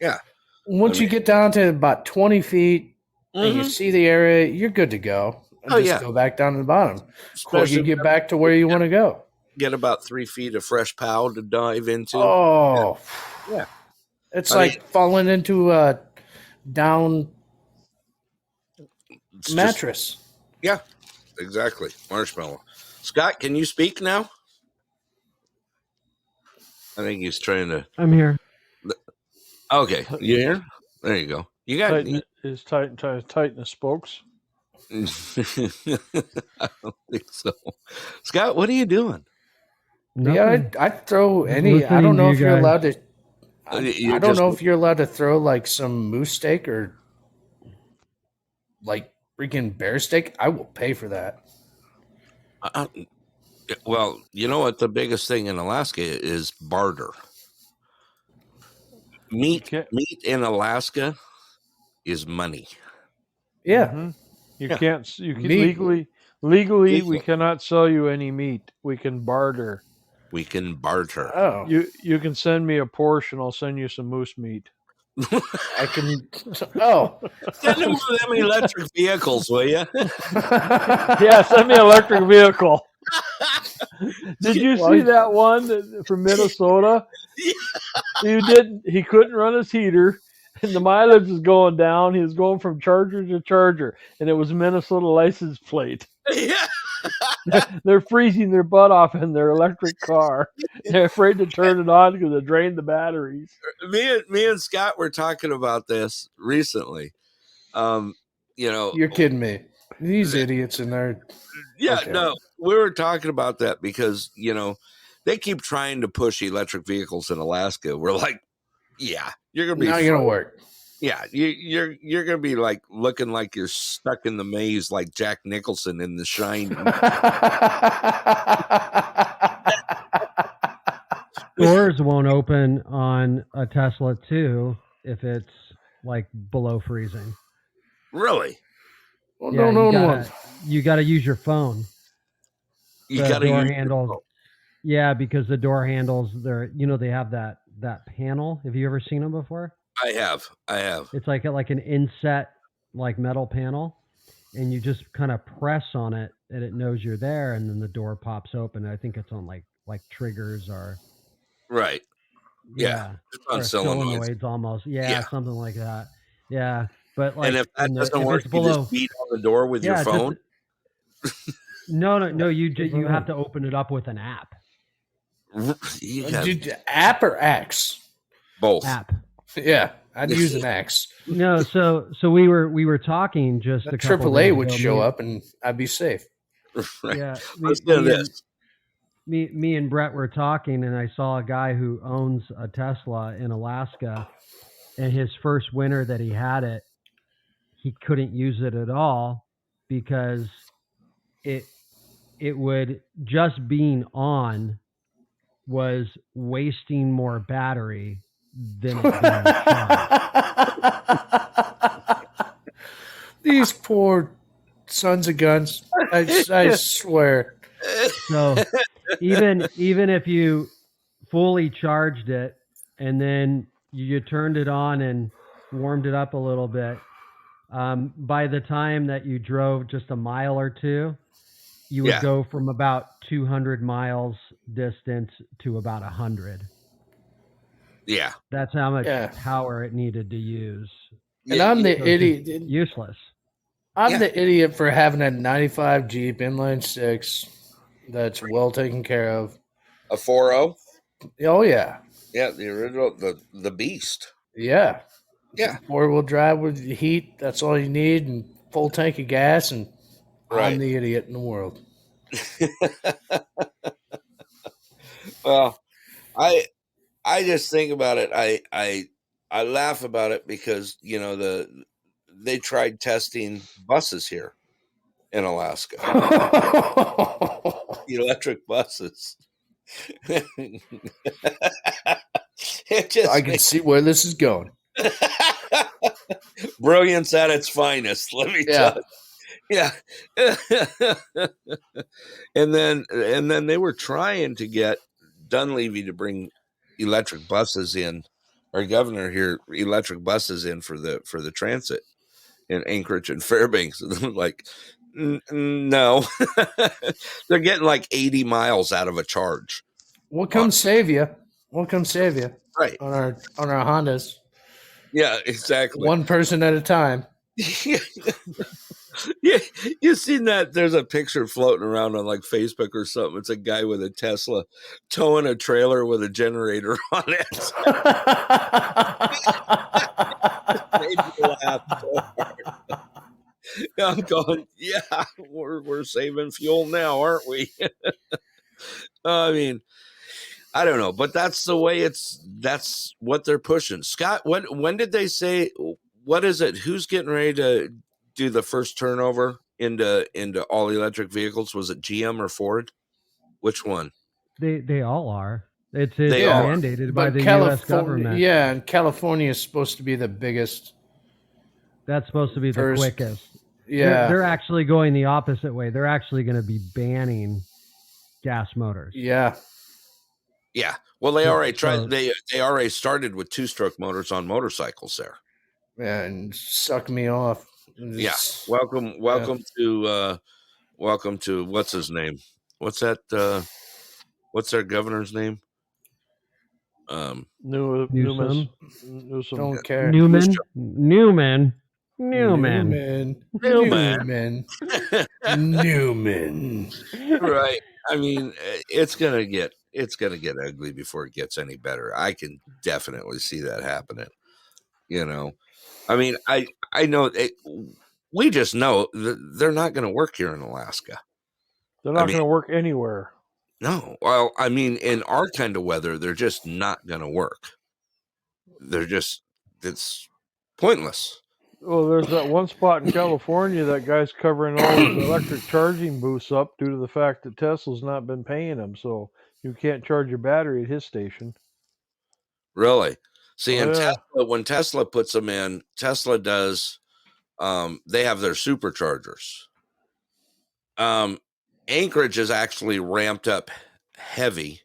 Yeah. Once you get down to about 20 feet and you see the area, you're good to go. And just go back down to the bottom. Especially you get back to where you want to go. Get about 3 feet of fresh pow to dive into. Oh. Yeah. It's falling into a down mattress. Yeah, exactly. Marshmallow. Scott, can you speak now? I think he's trying to. I'm here. Okay, you here? There you go. You got tighten the spokes. I don't think so. Scott, what are you doing? Nothing. Yeah, I'd throw any. I don't know if you're allowed to. I don't know if you're allowed to throw like some moose steak or like freaking bear steak. I will pay for that. Well, you know what? The biggest thing in Alaska is barter. Meat in Alaska is money. Yeah. Mm-hmm. You can legally we cannot sell you any meat. We can barter. We can barter. Oh, You can send me a Porsche and I'll send you some moose meat. I can. Oh, Send them for them electric vehicles, will you? Yeah, send me an electric vehicle. Did you see that one from Minnesota? He couldn't run his heater, and the mileage was going down. He was going from charger to charger, and it was a Minnesota license plate. Yeah. They're freezing their butt off in their electric car. They're afraid to turn it on because it drained the batteries. Me and Scott were talking about this recently. You're kidding me. These idiots in there. Yeah, Okay. no, we were talking about that because, they keep trying to push electric vehicles in Alaska. We're like, yeah, you're going to be not going to work. Yeah, you're going to be like looking like you're stuck in the maze like Jack Nicholson in The Shining. Doors won't open on a Tesla 2 if it's like below freezing. Really? Well, Yeah, no. You got to use your phone. You got to door use handles. Yeah, because the door handles, they have that panel. Have you ever seen them before? I have. It's like an inset like metal panel, and you just kind of press on it, and it knows you're there, and then the door pops open. I think it's on like triggers or right. Yeah, it's on solenoids almost. Yeah, something like that. Yeah, but like, and if that doesn't work, you just beat on the door with your phone. No. You have to open it up with an app. App or X? Both. App. Yeah, I'd use an X. No, so we were talking just a couple AAA would show up and I'd be safe. Right. Yeah, Let's do this. Me and Brett were talking, and I saw a guy who owns a Tesla in Alaska, and his first winter that he had it, he couldn't use it at all because it would just being on was wasting more battery than it being These poor sons of guns. I swear. So even if you fully charged it and then you turned it on and warmed it up a little bit, by the time that you drove just a mile or two, you would go from about 200 miles distance to about 100. Yeah. That's how much power it needed to use. And I'm the idiot. Useless. I'm the idiot for having a 95 Jeep inline 6 that's well taken care of. A 4.0? Oh, yeah. Yeah, the original, the beast. Yeah. Yeah. 4-wheel drive with the heat, that's all you need, and full tank of gas, and I'm the idiot in the world. Well, I just think about it. I laugh about it because they tried testing buses here in Alaska, electric buses. I can see where this is going. Brilliance at its finest. Let me tell you. Yeah. and then they were trying to get Dunleavy to bring electric buses in, our governor here, electric buses in for the transit in Anchorage and Fairbanks. Like, no. They're getting like 80 miles out of a charge. We'll come save you. Right. On our Hondas. Yeah, exactly. One person at a time. Yeah, you've seen that? There's a picture floating around on like Facebook or something. It's a guy with a Tesla towing a trailer with a generator on it. Made me laugh so hard. I'm going, yeah, we're saving fuel now, aren't we? I mean, I don't know, but that's the way that's what they're pushing. Scott, when did they say, what is it? Who's getting ready to do the first turnover into all electric vehicles? Was it GM or Ford? Which one? They all are. It's mandated by the U.S. government. Yeah, and California is supposed to be the biggest. That's supposed to be the quickest. Yeah. They're actually going the opposite way. They're actually going to be banning gas motors. Yeah. Yeah. Well, they already tried. So- They already started with 2-stroke motors on motorcycles there. And suck me off. Yeah. It's- Welcome to what's his name? What's that? What's their governor's name? Newsom. Don't care. Newman. Newman. Newman. Newman. Right. I mean, it's gonna get ugly before it gets any better. I can definitely see that happening. You know, I mean, I know we just know they're not going to work here in Alaska. They're not going to work anywhere. No. Well, I mean, in our kind of weather, they're just not going to work. It's pointless. Well, there's that one spot in California that guy's covering all his electric charging booths up due to the fact that Tesla's not been paying him, so you can't charge your battery at his station. Really? See, Tesla, when Tesla puts them in, Tesla does. They have their superchargers. Anchorage is actually ramped up heavy.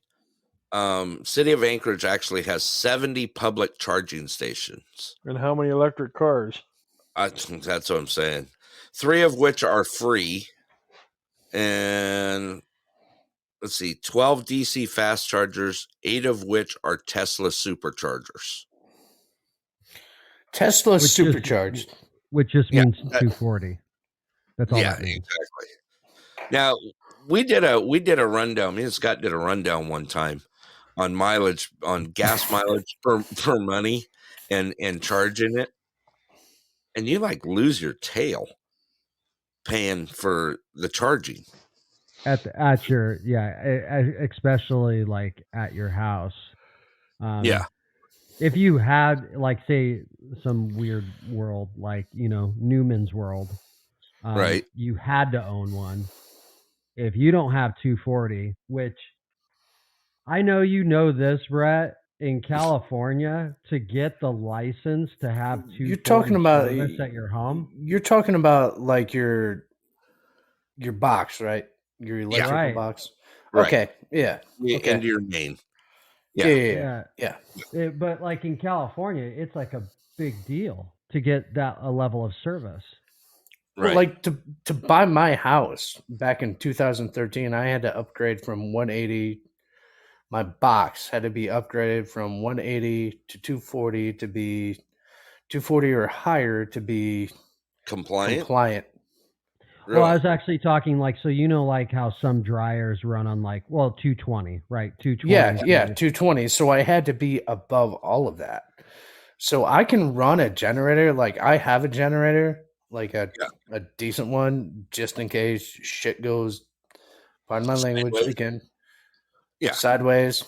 City of Anchorage actually has 70 public charging stations. And how many electric cars? That's what I'm saying. 3 of which are free. And let's see, 12 DC fast chargers, 8 of which are Tesla superchargers. Tesla supercharged. Which just means 240. That's all that means. Exactly. Now, we did a rundown. Me and Scott did a rundown one time on mileage, on gas mileage per money and charging it. And you like lose your tail paying for the charging. At your especially like at your house. If you had like say some weird world like Newman's World, right? You had to own one. If you don't have 240, which I know this, Brett, in California, to get the license to have 240 you're talking about service at your home. You're talking about like your box, right? Your electrical box. Right. Okay. Yeah. Okay. Into your main. Yeah. But like in California, it's like a big deal to get a level of service. Right. Well, like to buy my house back in 2013, I had to upgrade from 180. My box had to be upgraded from 180 to 240 to be 240 or higher to be compliant. Really? Well, I was actually talking like like how some dryers run on 220, right? 220. Yeah, 220. So I had to be above all of that. So I can run a generator. Like I have a generator, like a decent one, just in case shit goes, pardon my language again, sideways.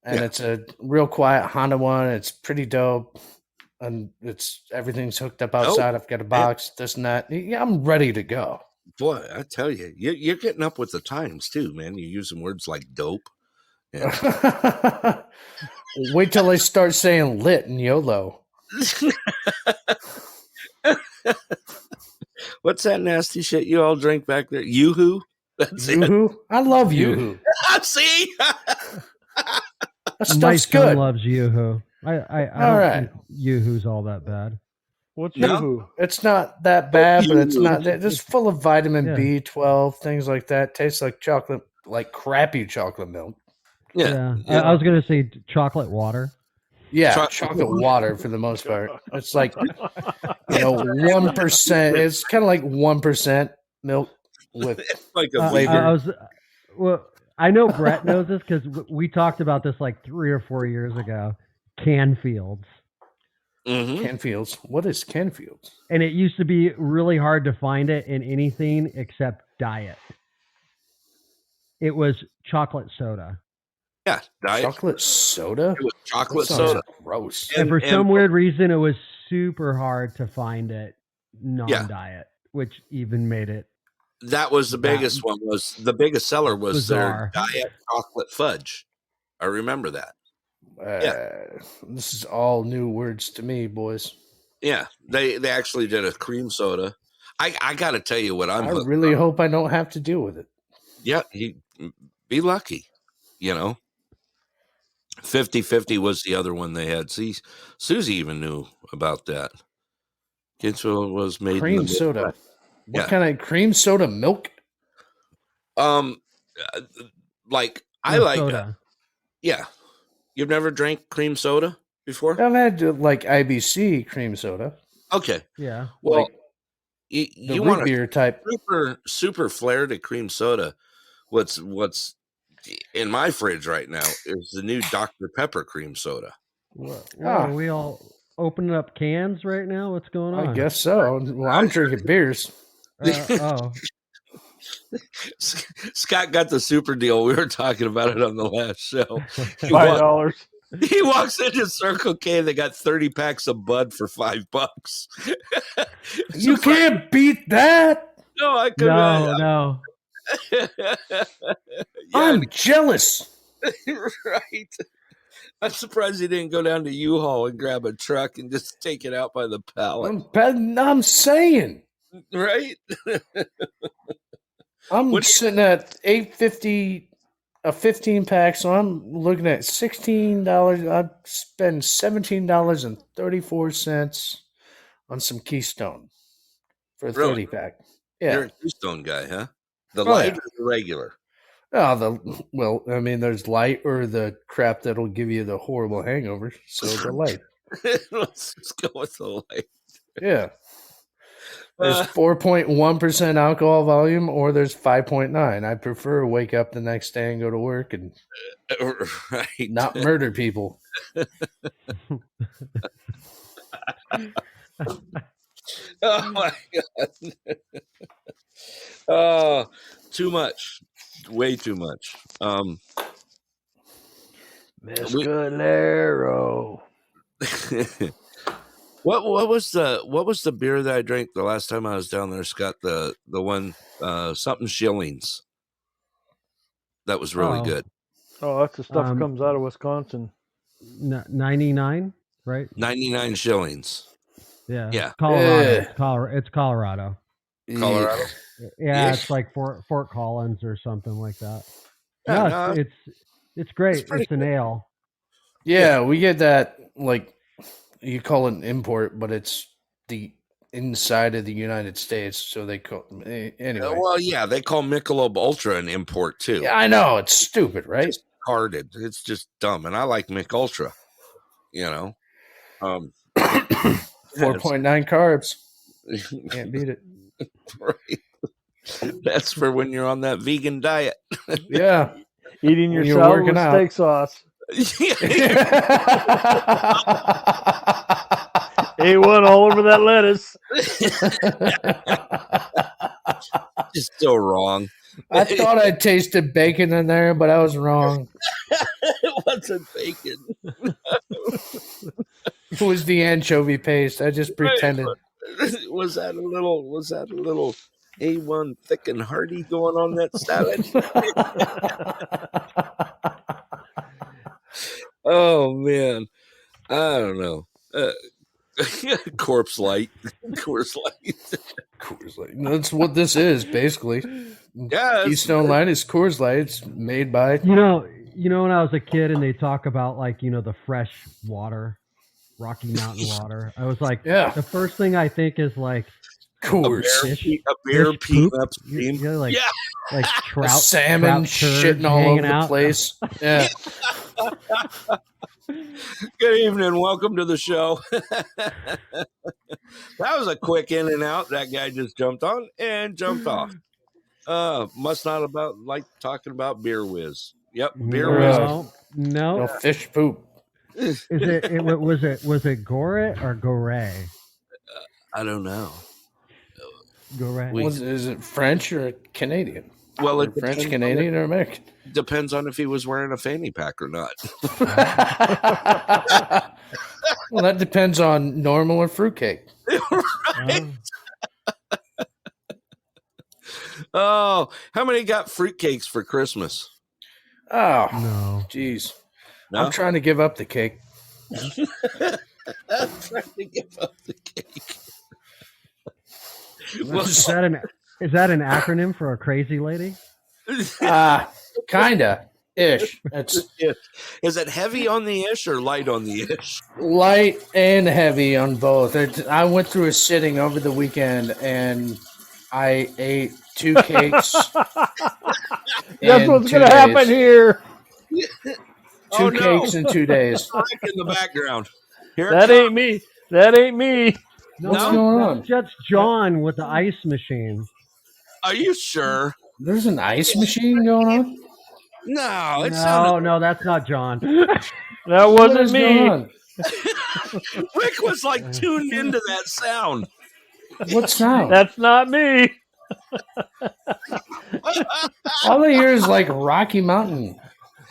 And it's a real quiet Honda one. It's pretty dope. And everything's hooked up outside. I've got a box, this and that. Yeah, I'm ready to go. Boy, I tell you, you're getting up with the times too, man. You're using words like dope. Yeah. Wait till they start saying lit and YOLO. What's that nasty shit you all drink back there? Yoo-hoo? That's Yoo-hoo? I love Yoo-hoo. See? That stuff's good. My son loves Yoo-hoo. I don't think Yoo-hoo's all that bad. What's Yoo-hoo? It's not that bad, but it's not. It's full of vitamin B12, things like that. Tastes like chocolate, like crappy chocolate milk. Yeah. I was gonna say chocolate water. Yeah, chocolate water for the most part. It's like 1%. It's kind of like 1% milk with like a flavor. I know Brett knows this because we talked about this like 3 or 4 years ago. Canfields. Mm-hmm. Canfields. What is Canfields? And it used to be really hard to find it in anything except diet. It was chocolate soda. Yeah, diet. Chocolate soda? It was chocolate soda. Gross. And for some weird reason, it was super hard to find it non-diet, which even made it. That was the biggest one. The biggest seller was bizarre. Their diet chocolate fudge. I remember that. This is all new words to me, boys. Yeah, they actually did a cream soda. I got to tell you what I really hope I don't have to deal with it. Yeah, be lucky, 50-50 was the other one they had. See, Susie even knew about that. Gainesville was made in the Cream soda. Midwest. What Yeah. kind of cream soda milk? Like I No, like soda. yeah. You've never drank cream soda before? I've had like IBC cream soda. Okay. Yeah. Well, Like the you root want a beer type. super flair to cream soda. What's in my fridge right now is the new Dr. Pepper cream soda. Whoa, Ah. are we all opening up cans right now? What's going on? I guess so. Well, I'm drinking beers. Oh, Scott got the super deal. We were talking about it on the last show. $5. He walks into Circle K. They got 30 packs of Bud for $5. You can't beat that. No, I couldn't. no. I'm jealous. Right. I'm surprised he didn't go down to U-Haul and grab a truck and just take it out by the pallet. I'm saying. Right? I'm sitting at $8.50 a 15 pack, so I'm looking at $16. I've spent $17.34 on some Keystone for a 30 pack. Yeah. You're a Keystone guy, huh? The Oh, light yeah. or the regular? Well, I mean, there's light or the crap that'll give you the horrible hangover. So the light. Let's just go with the light. Yeah. There's 4.1% alcohol volume, or there's 5.9. I prefer to wake up the next day and go to work and not murder people. Oh my God. Oh, too much. Way too much. Mescalero. What was the beer that I drank the last time I was down there, Scott? The one something shillings. That was really good. Oh, that's the stuff that comes out of Wisconsin. 99, right? 99 shillings. Yeah. Colorado. It's Colorado. Colorado. Yeah, it's like Fort Collins or something like that. Yeah, no, it's great. It's an ale. Yeah, we get that, like, you call it an import, but it's the inside of the United States, so they call anyway. Well, yeah, they call Michelob Ultra an import too. Yeah, I know, it's stupid, right? It's carded. It's just dumb, and I like Mich Ultra. 4.9 carbs. Can't beat it. Right. That's for when you're on that vegan diet. Yeah. Eating your salad with steak sauce. A1 all over that lettuce. Just so wrong. I thought I tasted bacon in there, but I was wrong. It wasn't bacon. It was the anchovy paste. I just pretended. Was that a little A1 thick and hearty going on that salad? Oh man, I don't know. Corpse Light, Coors Light. Coors Light. That's what this is, basically. Yeah, Keystone Light is Coors Light. It's made by. You know, when I was a kid and they talk about like the fresh water, Rocky Mountain water. I was like, yeah. The first thing I think is like Coors. A bear peeing upstream. Like trout, salmon shitting all over the place. Yeah. Good evening. Welcome to the show. That was a quick in and out. That guy just jumped on and jumped off. Must not like talking about beer whiz. Yep, beer whiz. No, fish poop. Was it Gore or Gore? I don't know. Gore. Is it French or Canadian? Well, it French, Canadian, or American? Depends on if he was wearing a fanny pack or not. Well, that depends on normal or fruitcake. Right. Oh, how many got fruitcakes for Christmas? Oh, no. Jeez. No? I'm trying to give up the cake. I'm trying to give up the cake. Is that an acronym for a crazy lady? Kinda. Ish. It's Is it heavy on the ish or light on the ish? light and heavy on both. I went through a sitting over the weekend and I ate 2 cakes. That's what's going to happen here. 2 cakes in 2 days. Rick in the background. Here That ain't me. That ain't me. What's going on? That's John with the ice machine. Are you sure? There's an ice machine going on? No, it No, that's not John. That What wasn't is going me. on? Rick was like tuned into that sound. What sound? That's not me. All I hear is like Rocky Mountain.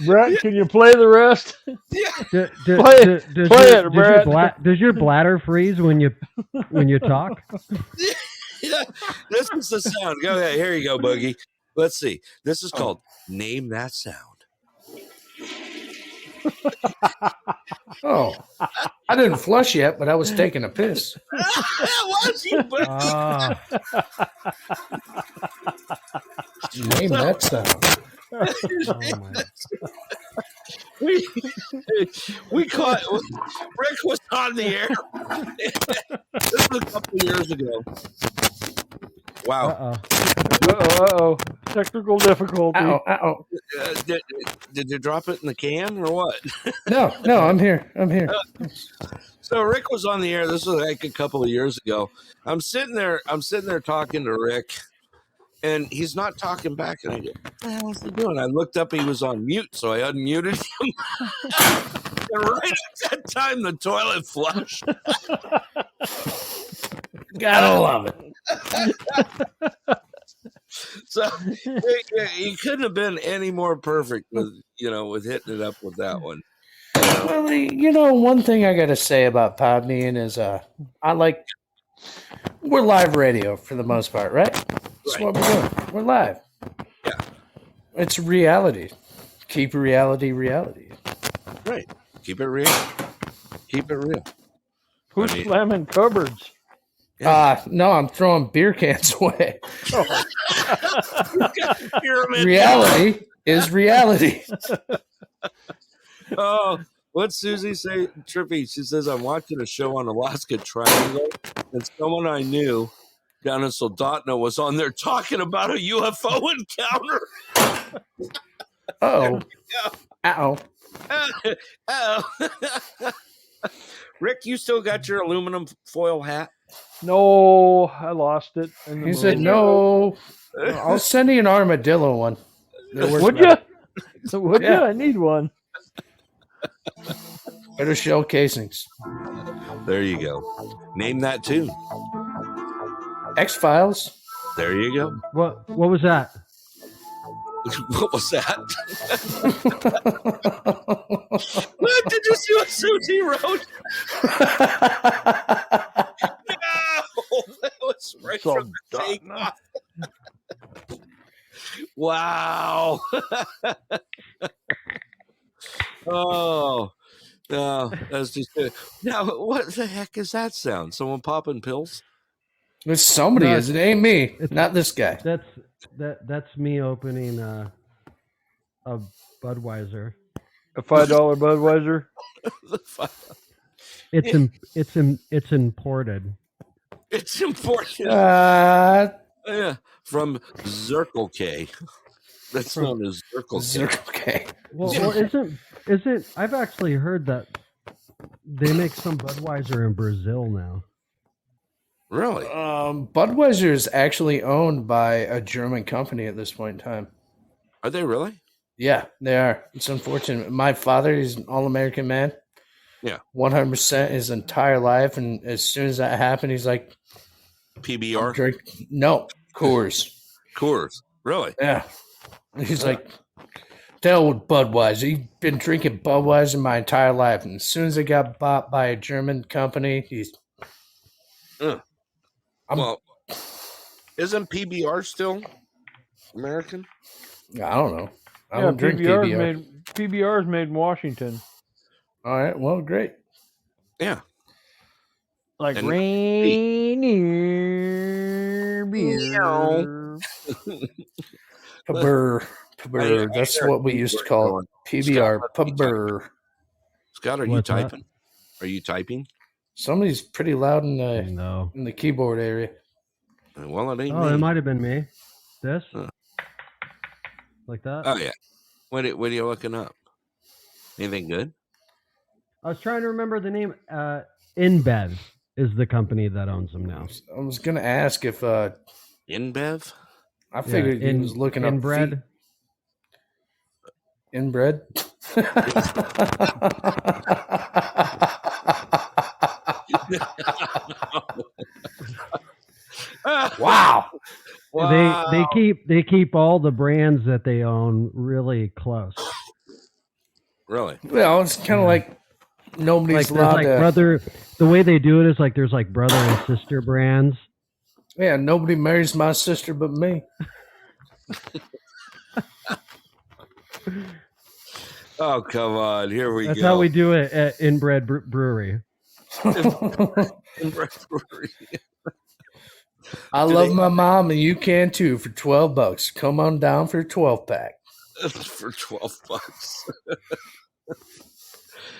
Brett, can you play the rest? Yeah. Does your bladder freeze when you talk? Yeah. This is the sound. Go ahead. Here you go, Boogie. Let's see. This is called Name That Sound. Oh, I didn't flush yet, but I was taking a piss. Was you, Boogie? Name that sound. We caught Rick was on the air. This was a couple years ago. Wow. Uh-oh. Technical difficulty. Uh-oh. Did you drop it in the can or what? No, I'm here. So Rick was on the air. This was like a couple of years ago. I'm sitting there talking to Rick, and he's not talking back. And I go, what the hell is he doing? I looked up, he was on mute, so I unmuted him. And right at that time, the toilet flushed. Gotta love it. So he couldn't have been any more perfect with hitting it up with that one. Well, one thing I got to say about Podbean is we're live radio for the most part, right? That's what we're doing. We're live. Yeah. It's reality. Keep reality. Right. Keep it real. Who's slamming cupboards? No, I'm throwing beer cans away. Reality is reality. Oh, what's Susie say, Trippy? She says, I'm watching a show on Alaska Triangle, and someone I knew down in Soldotna was on there talking about a UFO encounter. Uh-oh. Uh-oh. Rick, you still got your aluminum foil hat? No, I lost it. He said, no. I'll send you an armadillo one. Would you? Would you? I need one. Better shell casings. There you go. Name that tune. X-Files. There you go. What was that? What was that? What? Did you see what Susie wrote? No! That was right from the takeoff. Wow. Oh. No, that's just it. Now, what the heck is that sound? Someone popping pills? It's somebody, it ain't me. Not this guy. That's me opening a Budweiser. A $5 Budweiser. It's imported. It's imported. Yeah, from Circle K. That's known as Circle K. Well, isn't? I've actually heard that they make some Budweiser in Brazil now. Really? Budweiser is actually owned by a German company at this point in time. Are they really? Yeah, they are. It's unfortunate. My father is an all-American man. Yeah. 100% his entire life. And as soon as that happened, he's like... PBR? No, Coors. Coors. Really? Yeah. He's like, hell with Budweiser. He's been drinking Budweiser my entire life. And as soon as it got bought by a German company, he's... Well, isn't PBR still American? I don't know. I don't drink PBR. PBR is made in Washington. All right. Well, great. Yeah. Like Rainier beer. Pabur. PBR. That's what we used to call it. PBR. PBR. Scott, are you typing? Are you typing? Somebody's pretty loud in the keyboard area. Well, it ain't me. It might have been me. This? Like that? Oh, yeah. What are you looking up? Anything good? I was trying to remember the name. InBev is the company that owns them now. I was going to ask if... InBev? I figured he was looking up... Inbred? Inbred? Wow. They keep all the brands that they own really close. Really? Well, it's kind of like nobody's allowed to... brother. The way they do it is like there's like brother and sister brands. Yeah, nobody marries my sister but me. Oh, come on. Here we go. That's how we do it at Inbred Brewery. Inbred Brewery. I love my mom, and you can too for $12. Come on down for a 12-pack. For $12.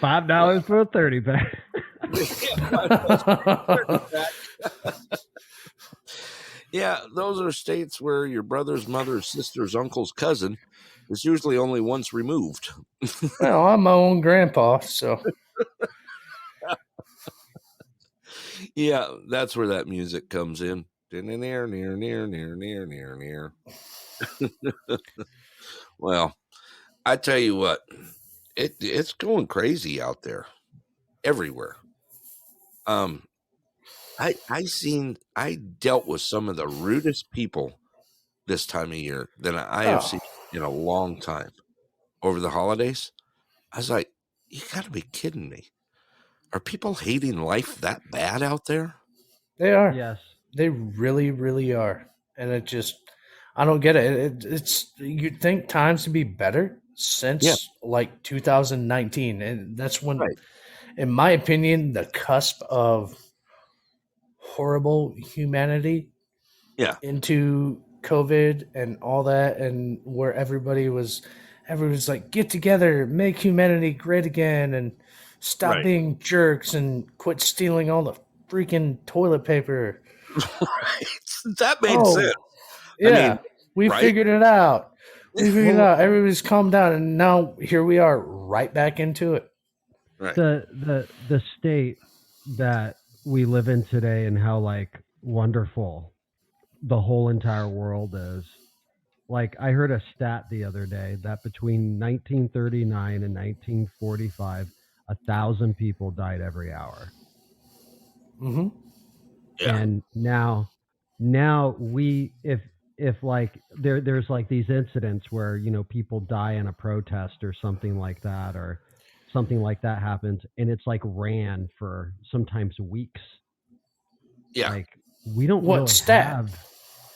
$5 for a 30-pack. Yeah, those are states where your brother's mother's sister's uncle's cousin is usually only once removed. Well, I'm my own grandpa, so. Yeah, that's where that music comes in. Near. Well, I tell you what, it's going crazy out there, everywhere. I dealt with some of the rudest people this time of year that I have seen in a long time over the holidays. I was like, you got to be kidding me. Are people hating life that bad out there? They are. Yes. They really, really are. And it just, I don't get it. It's you'd think times would be better since like 2019. And that's when, in my opinion, the cusp of horrible humanity into COVID and all that, and where everybody's like, get together, make humanity great again, and stop being jerks and quit stealing all the freaking toilet paper. Right. That made sense. Yeah. I mean, we figured it out. Everybody's calmed down, and now here we are right back into it. Right. The state that we live in today and how like wonderful the whole entire world is. Like I heard a stat the other day that between 1939 and 1945, 1,000 people died every hour. Mm-hmm. Yeah. And now we, if like there's like these incidents where, you know, people die in a protest or something like that, or something like that happens, and it's like ran for sometimes weeks. Yeah. Like we don't what really stat? have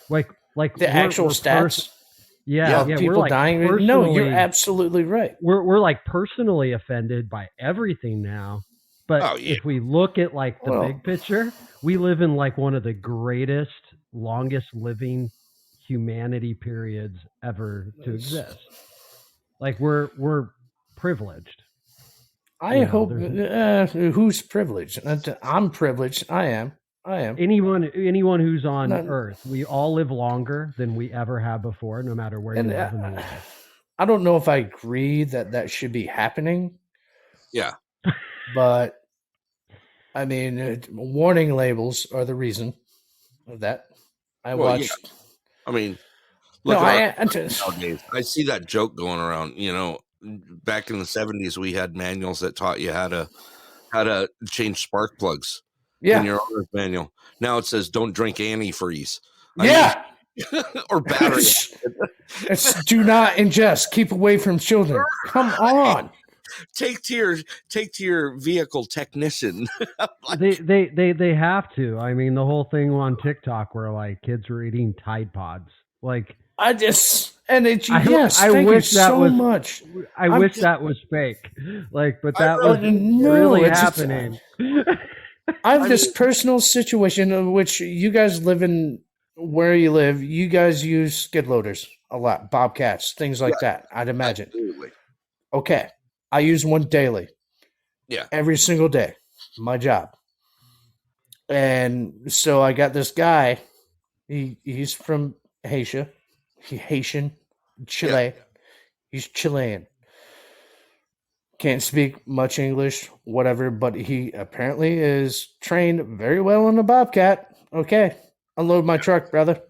like the actual stats. People we're like dying. No, you're absolutely right. We're like personally offended by everything now. But if we look at like the big picture, we live in like one of the greatest, longest living humanity periods ever to exist. Like we're privileged. I hope. Who's privileged? I'm privileged. I am. Anyone who's on Earth, we all live longer than we ever have before, no matter where you live in the world. I don't know if I agree that should be happening. Yeah. But I mean, warning labels are the reason of that. I watched. Yeah. I mean, look nowadays. I see that joke going around. You know, back in the 70s, we had manuals that taught you how to change spark plugs in your owner's manual. Now it says don't drink antifreeze. Or battery. It's do not ingest. Keep away from children. Come on. Take to your vehicle technician. They have to. I mean, the whole thing on TikTok where like kids were eating Tide Pods. Like I wish that was fake. Like, but that was really happening. I have this personal situation in which you guys live in where you live. You guys use skid loaders. a lot. Bobcats, things like that, I'd imagine. Absolutely. Okay. I use one daily. Yeah. Every single day. My job. And so I got this guy. He's from Haitian. Chile. Yeah. He's Chilean. Can't speak much English, whatever, but he apparently is trained very well on the Bobcat. Okay, unload my truck, brother.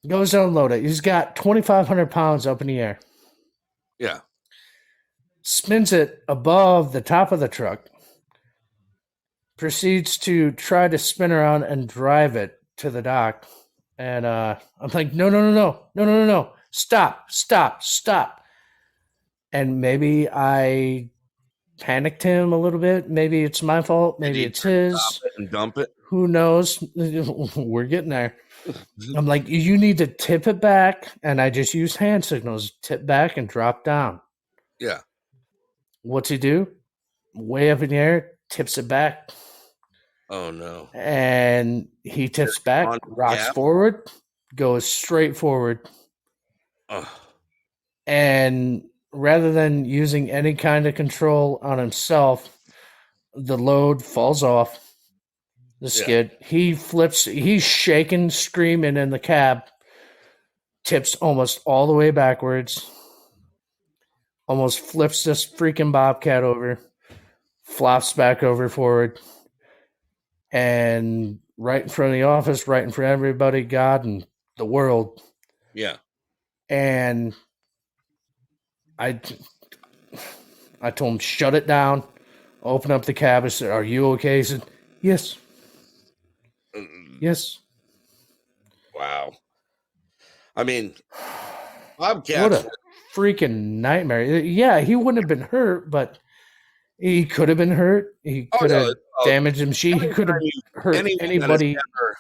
Goes to unload it. He's got 2,500 pounds up in the air. Yeah. Spins it above the top of the truck. Proceeds to try to spin around and drive it to the dock. And I'm like, no. Stop. And maybe I panicked him a little bit. Maybe it's my fault. Maybe it's his. Stop it and dump it. Who knows? We're getting there. I'm like, you need to tip it back. And I just use hand signals. Tip back and drop down. Yeah. What's he do? Way up in the air, tips it back. Oh, no. And he tips back, on rocks gap? forward, goes straight forward. Ugh. And rather than using any kind of control on himself, the load falls off the skid. He flips, he's shaking, screaming in the cab, tips almost all the way backwards, almost flips this freaking Bobcat over, flops back over forward, and right in front of the office, right in front of everybody, God and the world. Yeah. And I told him, shut it down. Open up the cab. I said, are you okay? He said, yes. Yes. Wow. I mean, Bobcats. What a freaking nightmare. Yeah, he wouldn't have been hurt, but he could have been hurt. He could have damaged him. He could have hurt anybody. That has ever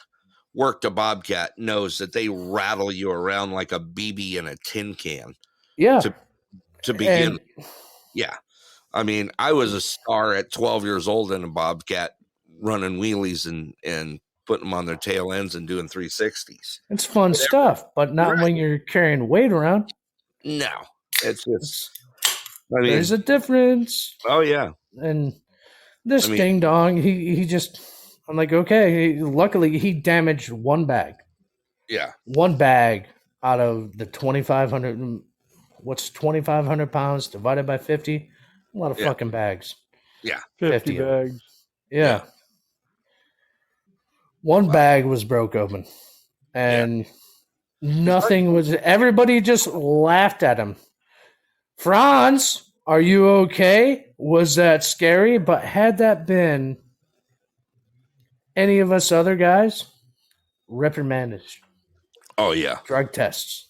worked a Bobcat knows that they rattle you around like a BB in a tin can. Yeah. To begin. Yeah. I mean, I was a star at 12 years old in a Bobcat running wheelies and putting them on their tail ends and doing 360s. It's fun stuff, but not when you're carrying weight around. No. It's just, there's a difference. Oh, yeah. And this ding dong, he just, I'm like, okay. Luckily, he damaged one bag. Yeah. One bag out of the 2,500. What's 2,500 pounds divided by 50? A lot of fucking bags. Yeah. 50 bags. Yeah. One bag was broke open. And nothing was, everybody just laughed at him. Franz, are you okay? Was that scary? But had that been any of us other guys, reprimanded. Oh, yeah. Drug tests.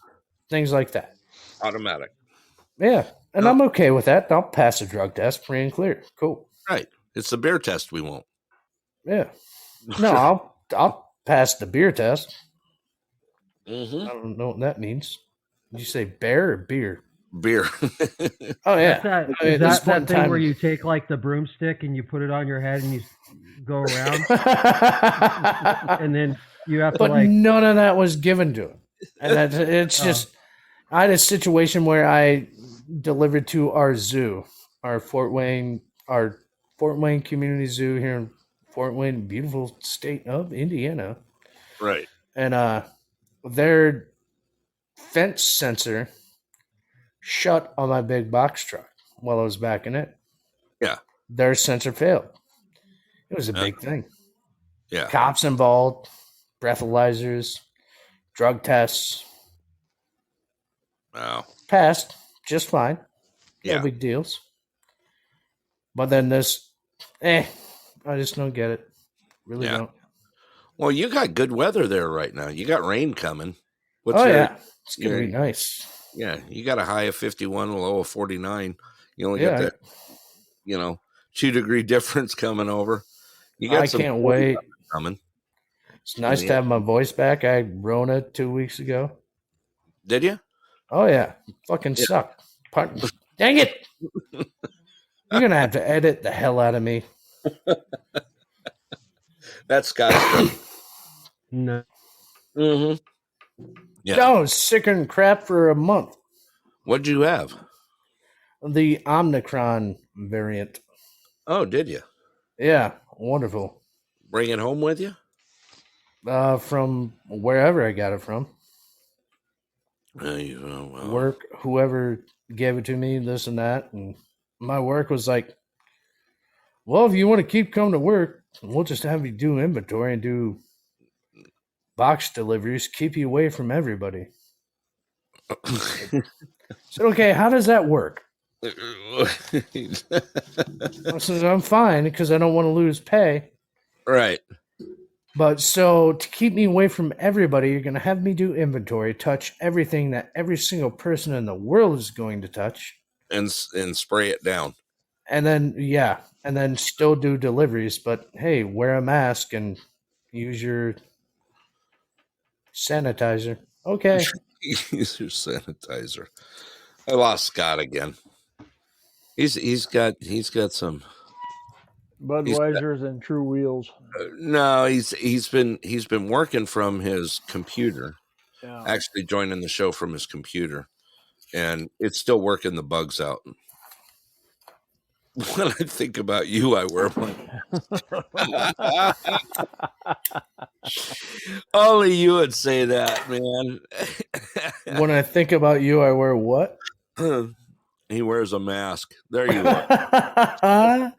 Things like that. Automatic. Yeah. And I'm okay with that. I'll pass a drug test free and clear. Cool. Right. It's the beer test we won't. Yeah. No, I'll pass the beer test. Mm-hmm. I don't know what that means. Did you say bear or beer? Beer. Oh, yeah. Is that thing where you take like the broomstick and you put it on your head and you go around? And then you have to But none of that was given to him. And it's just, I had a situation where I delivered to our zoo, our Fort Wayne Community Zoo here in Fort Wayne, beautiful state of Indiana. Right. And their fence sensor shut on my big box truck while I was backing it. Yeah. Their sensor failed. It was a big thing. Yeah. Cops involved, breathalyzers, drug tests. Wow. Passed just fine. Yeah. No big deals. But then this, I just don't get it. Really don't. Well, you got good weather there right now. You got rain coming. Yeah. It's going to be nice. Yeah. You got a high of 51, a low of 49. You only got that, 2-degree difference coming over. You got I can't wait. Coming. It's nice to have my voice back. I Rona 2 weeks ago. Did you? Oh, yeah. Fucking sucked. Dang it. You're going to have to edit the hell out of me. That's Scott's. No. Mm-hmm. No, I was sick and crap for a month. What'd you have? The Omicron variant. Oh, did you Yeah, wonderful. bring it home with you? From wherever I got it from. Well. Work, whoever gave it to me, this and that. And my work was like, well, if you want to keep coming to work, we'll just have you do inventory and do box deliveries, keep you away from everybody. So, okay, how does that work? I said, I'm fine because I don't want to lose pay. Right. But so to keep me away from everybody, you're going to have me do inventory, touch everything that every single person in the world is going to touch. And spray it down. And then still do deliveries. But hey, wear a mask and use your sanitizer. Okay. Use your sanitizer. I lost Scott again. He's got some Budweiser's and True Wheels. No, he's been working from his computer. Yeah. Actually joining the show from his computer, and it's still working the bugs out. When I think about you, I wear one. Only you would say that, man. When I think about you, I wear what? He wears a mask. There you are.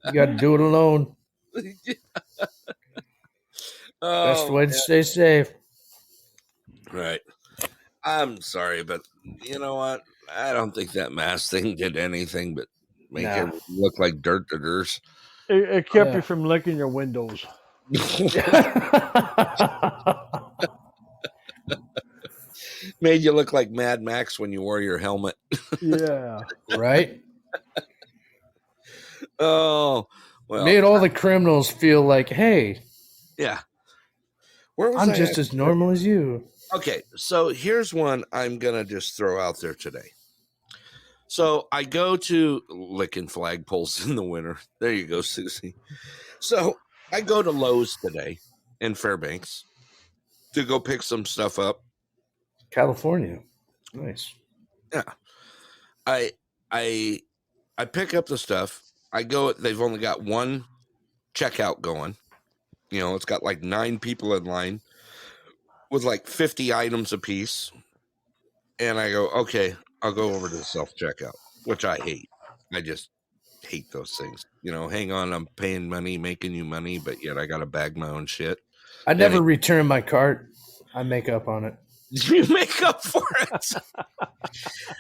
You got to do it alone. Best way to man. stay safe. Right. I'm sorry, but you know what? I don't think that mask thing did anything but make it look like dirt to dirt. It kept you from licking your windows. Made you look like Mad Max when you wore your helmet. Yeah. Right? Oh, well. Made all the criminals feel like, hey, yeah. Where was I'm just as normal as you. Okay, so here's one I'm going to just throw out there today. So I go to licking flagpoles in the winter. There you go, Susie. So I go to Lowe's today in Fairbanks to go pick some stuff up. California. Nice. Yeah. I pick up the stuff. I go, they've only got one checkout going. You know, it's got like 9 people in line with like 50 items apiece. And I go, okay, I'll go over to the self-checkout, which I hate. I just hate those things. You know, hang on, I'm paying money, making you money, but yet I got to bag my own shit. I never return my cart. I make up on it. You make up for it.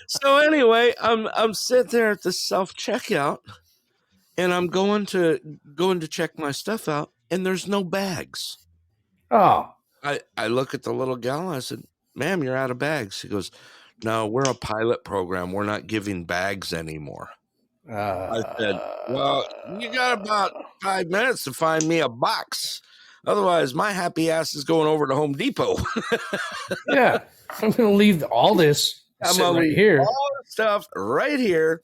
So anyway, I'm sitting there at the self-checkout, and I'm going to check my stuff out, and there's no bags. Oh. I look at the little gal, and I said, ma'am, you're out of bags. She goes, no, we're a pilot program. We're not giving bags anymore. I said, well, you got about 5 minutes to find me a box. Otherwise, my happy ass is going over to Home Depot. Yeah. I'm going to leave all this right here. All the stuff right here.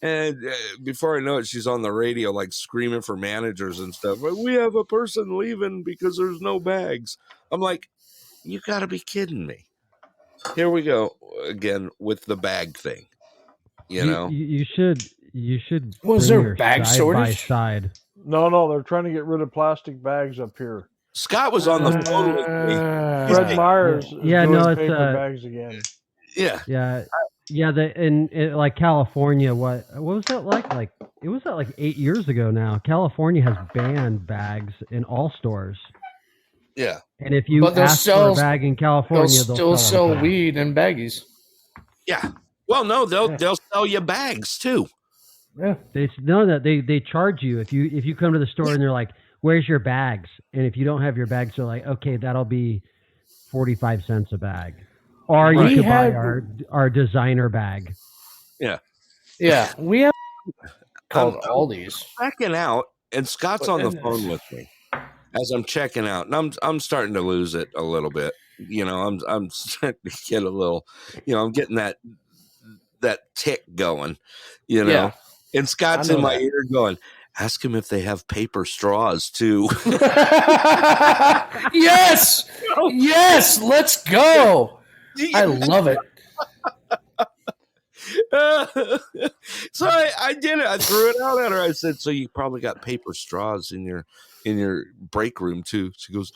And before I know it, she's on the radio, like screaming for managers and stuff. We have a person leaving because there's no bags. I'm like, you got to be kidding me. Here we go again with the bag thing. You know, you should. Was there bag shortage? By side. No, they're trying to get rid of plastic bags up here. Scott was on the phone with me. Fred Myers is doing paper bags again. Yeah. In like California, what was that like? Like it was that like 8 years ago now. California has banned bags in all stores. Yeah. And if you ask for a bag in California, they'll still sell weed in baggies. Yeah. Well, no, they'll sell you bags too. Yeah. They charge you if you come to the store and they're like, "Where's your bags?" And if you don't have your bags, they're like, "Okay, that'll be 45 cents a bag." Or you could buy our designer bag. Yeah. Yeah. We have called Aldi's. Checking out, and Scott's on the phone with me as I'm checking out, and I'm starting to lose it a little bit. You know, I'm starting to get a little, you know, I'm getting that tick going, you know. Yeah. And Scott's in my ear going, Ask them if they have paper straws too. Yes, yes, let's go. I love it. So I did it. I threw it out at her. I said, "So you probably got paper straws in your break room too." She goes,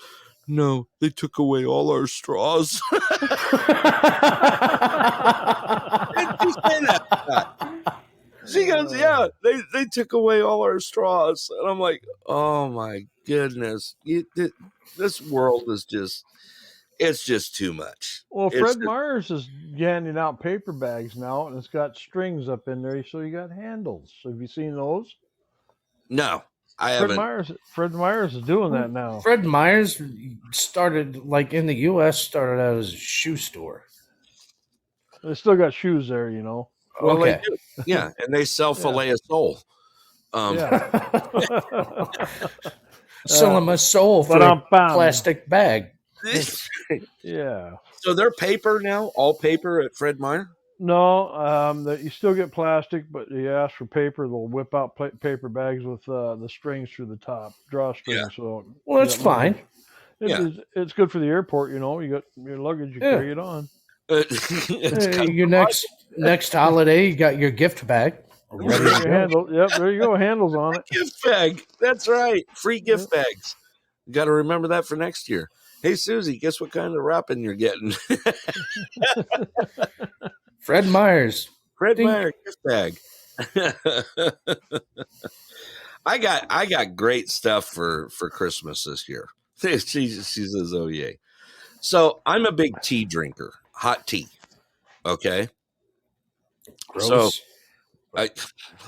"No, they took away all our straws." She goes, "Yeah, they took away all our straws," and I'm like, "Oh my goodness, this world is it's just too much." Well, It's Fred Meyer's is handing out paper bags now, and it's got strings up in there, so you got handles. Have you seen those? no, I Fred haven't. Myers is doing that now. Fred Meyer's started, like in the U.S., started out as a shoe store. They still got shoes there, you know. Well, Okay. they do, yeah, and they sell filet of soul. Yeah. Selling my soul for a plastic bag. Yeah. So they're paper now, all paper at Fred Meyer? No, that you still get plastic, but you ask for paper, they'll whip out paper bags with the strings through the top, drawstrings. Yeah. So Well, that's fine. It's good for the airport, you know. You got your luggage, you carry it on. Your next holiday, you got your gift bag. Handle. Yep, there you go. Handles on it. Gift bag. That's right. Free gift bags. You got to remember that for next year. Hey, Susie, guess what kind of wrapping you're getting? Fred Meyer's. Fred Meyer gift bag. I got great stuff for Christmas this year. She says, "Oh yay!" So I'm a big tea drinker, hot tea. Okay. Gross. So,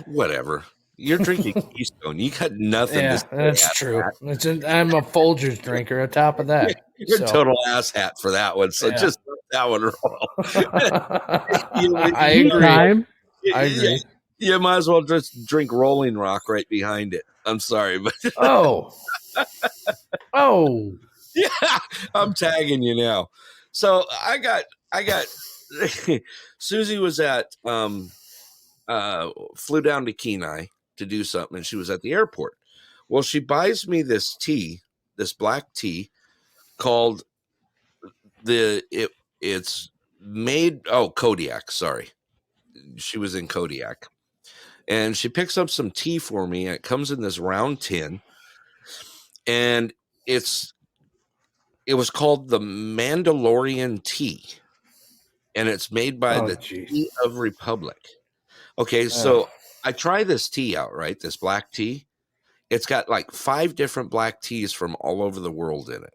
whatever. You're drinking Keystone. You got nothing. Yeah, that's true. I'm a Folgers drinker. On top of that, you're a total asshat for that one. So just let that one roll. I agree. I agree. You might as well just drink Rolling Rock right behind it. I'm sorry, but oh, yeah, I'm tagging you now. So I got Susie was at flew down to Kenai to do something, and she was at the airport. Well, she buys me this tea, this black tea called it's made Kodiak. Sorry, she was in Kodiak, and she picks up some tea for me, and it comes in this round tin, and it was called the Mandalorian tea, and it's made by the Tea of Republic. Okay, so I try this tea out, right? This black tea. It's got like 5 different black teas from all over the world in it.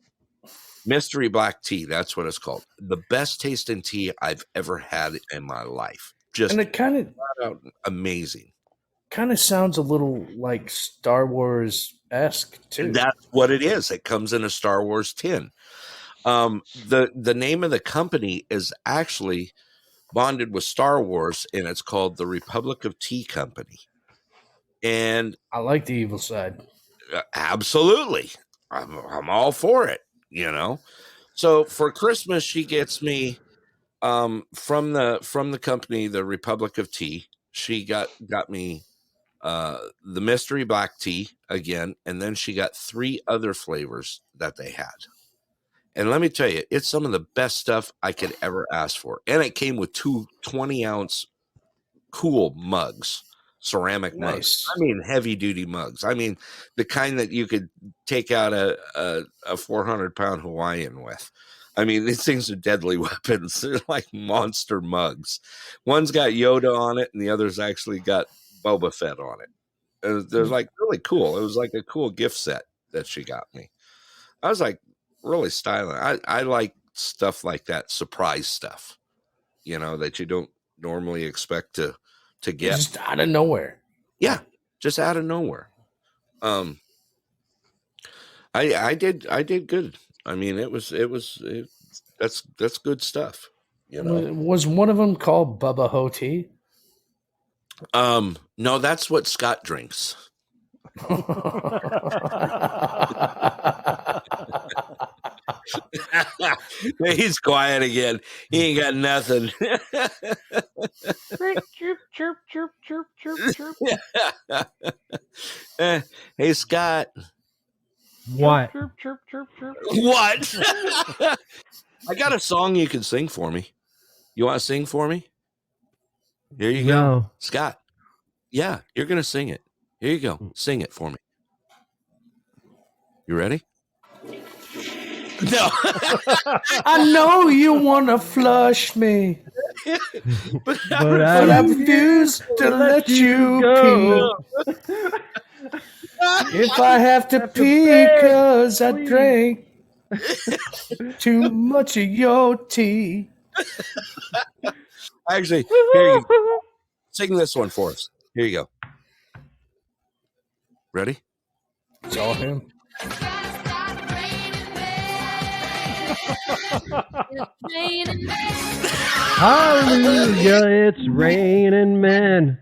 Mystery black tea, that's what it's called. The best tasting tea I've ever had in my life. And it kind of amazing. Kind of sounds a little like Star Wars-esque too. That's what it is. It comes in a Star Wars tin. The name of the company is actually bonded with Star Wars, and it's called the Republic of Tea Company. And I like the evil side. Absolutely. I'm all for it, you know. So for Christmas, she gets me from the company, the Republic of Tea. She got me the mystery black tea again, and then she got 3 other flavors that they had. And let me tell you, it's some of the best stuff I could ever ask for. And it came with 2 20-ounce cool mugs, ceramic mugs. I mean, heavy-duty mugs. I mean, the kind that you could take out a 400-pound Hawaiian with. I mean, these things are deadly weapons. They're like monster mugs. One's got Yoda on it, and the other's actually got Boba Fett on it. They're like really cool. It was like a cool gift set that she got me. I was like, really styling. I like stuff like that, surprise stuff, you know, that you don't normally expect to get. Just out of nowhere. Yeah, just out of nowhere. I did good. I mean, that's good stuff. You know, was one of them called Bubba Ho Tea? No, that's what Scott drinks. He's quiet again. He ain't got nothing. Chirp, chirp, chirp, chirp, chirp, chirp, chirp. Hey, Scott. What? Chirp, chirp, chirp, chirp. What? I got a song you can sing for me. You want to sing for me? Here you go. No. Scott. Yeah, you're going to sing it. Here you go. Sing it for me. You ready? No. I know you want to flush me, but But I refuse to let you pee. If I have to pee because I drank too much of your tea. Actually, here you go. Sing this one for us. Here you go. Ready? It's all him. Hallelujah, it's raining men.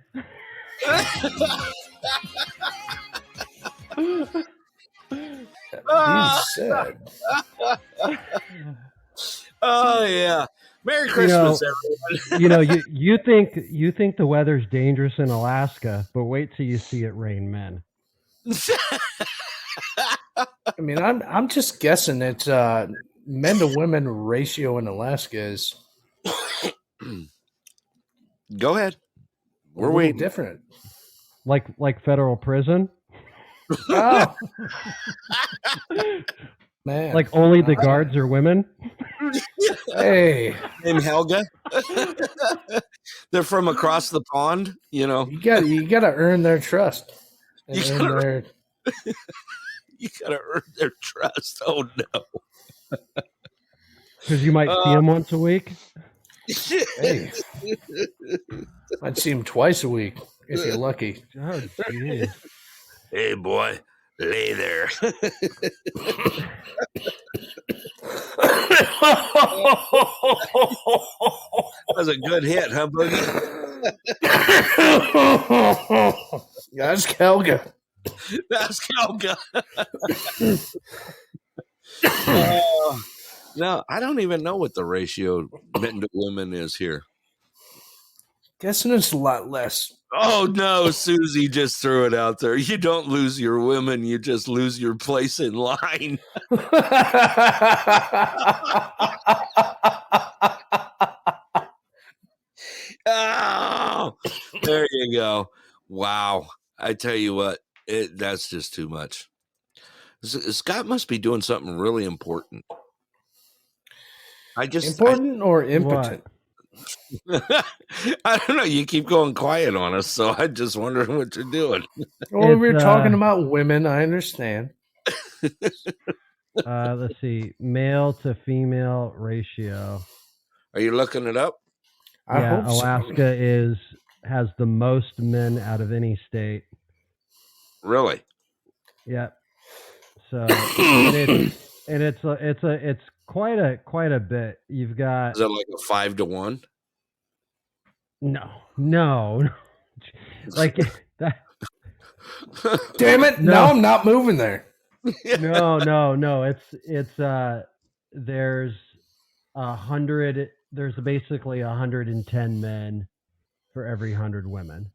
He's sad. Oh yeah. Merry Christmas, everyone. You think the weather's dangerous in Alaska, but wait till you see it rain men. I mean, I'm just guessing that men to women ratio in Alaska is Go ahead. We're a little waiting. different. Like federal prison? Oh. Man. Like only the guards are women? Hey. Named Helga. They're from across the pond, you know. You gotta earn their trust. You gotta earn their trust. Oh no. Because you might see them once a week. Hey. I'd see him twice a week if you're lucky. Oh, geez. Hey boy, lay there. That was a good hit, huh, Boogie? That's Helga. That's Helga. No, I don't even know what the ratio men to women is here. Guessing it's a lot less. Oh no, Susie just threw it out there. You don't lose your women, you just lose your place in line. Oh, there you go. Wow. I tell you what, that's just too much. Scott must be doing something really important. Important or impotent? I don't know. You keep going quiet on us, so I'm just wondering what you're doing. Well, we're talking about women. I understand. Let's see. Male to female ratio. Are you looking it up? I hope Alaska has the most men out of any state. Really? Yep. So it's quite a bit. You've got. Is that like a 5-to-1? No. Like that. Damn it! No, I'm not moving there. No. It's there's 100. There's basically 110 men for every 100 women.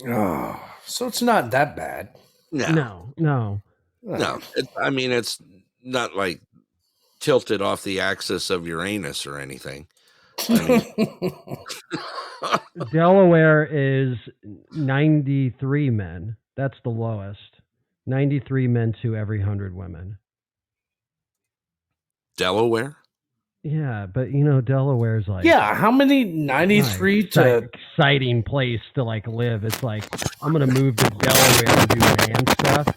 Oh, so it's not that bad. No. It's not like tilted off the axis of Uranus or anything. Delaware is 93 men. That's the lowest. 93 men to every 100 women. Delaware? Yeah, but Delaware's like how many 93 to exciting place to like live. It's like I'm gonna move to Delaware and do man stuff.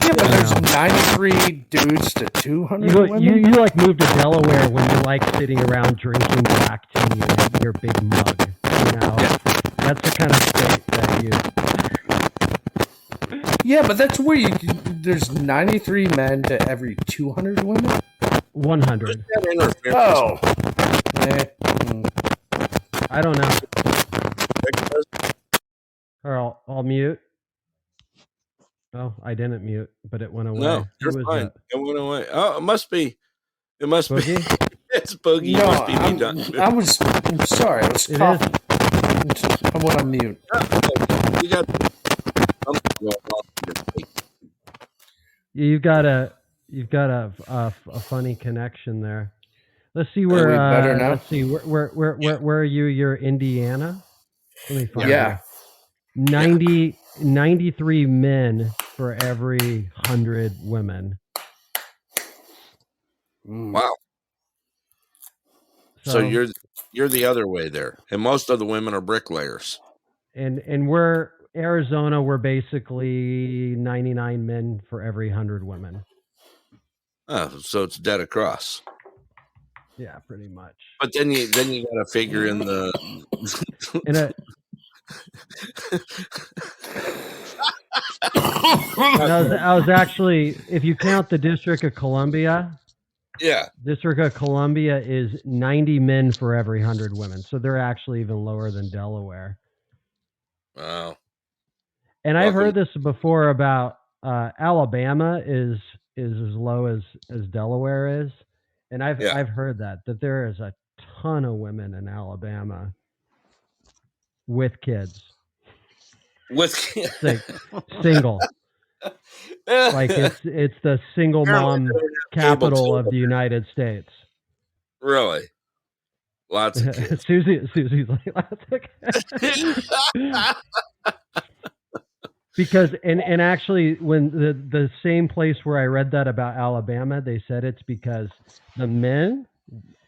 Yeah, but there's 93 dudes to 200 women. You like move to Delaware when you like sitting around drinking black tea in your big mug. That's the kind of state that you. Yeah, but that's where there's 93 men to every 200 women. 100. Oh. I don't know. Or I'll mute. Oh, I didn't mute, but it went away. No, you're fine. It went away. Oh, it must be. Boogie? It's Boogie. No, must be me done. I'm sorry. I was coughing. I went on mute. You got. You've got a funny connection there. Let's see where. we better now? Let's see where are you? You're Indiana. Let me find Yeah. you. 93 men for every 100 women. Wow. So you're the other way there, and most of the women are bricklayers. And we're Arizona. We're basically 99 men for every 100 women. Oh, so it's dead across. Yeah, pretty much. But then you got to figure in the. I was actually, if you count the District of Columbia. Yeah. District of Columbia is 90 men for every 100 women. So they're actually even lower than Delaware. Wow. And I've heard this before about Alabama is as low as Delaware is. And I've heard that there is a ton of women in Alabama with kids. With single. Like it's the single mom capital of the United States. Really? Lots of kids. Susie's like lots of kids. Because and actually when the same place where I read that about Alabama, they said it's because the men,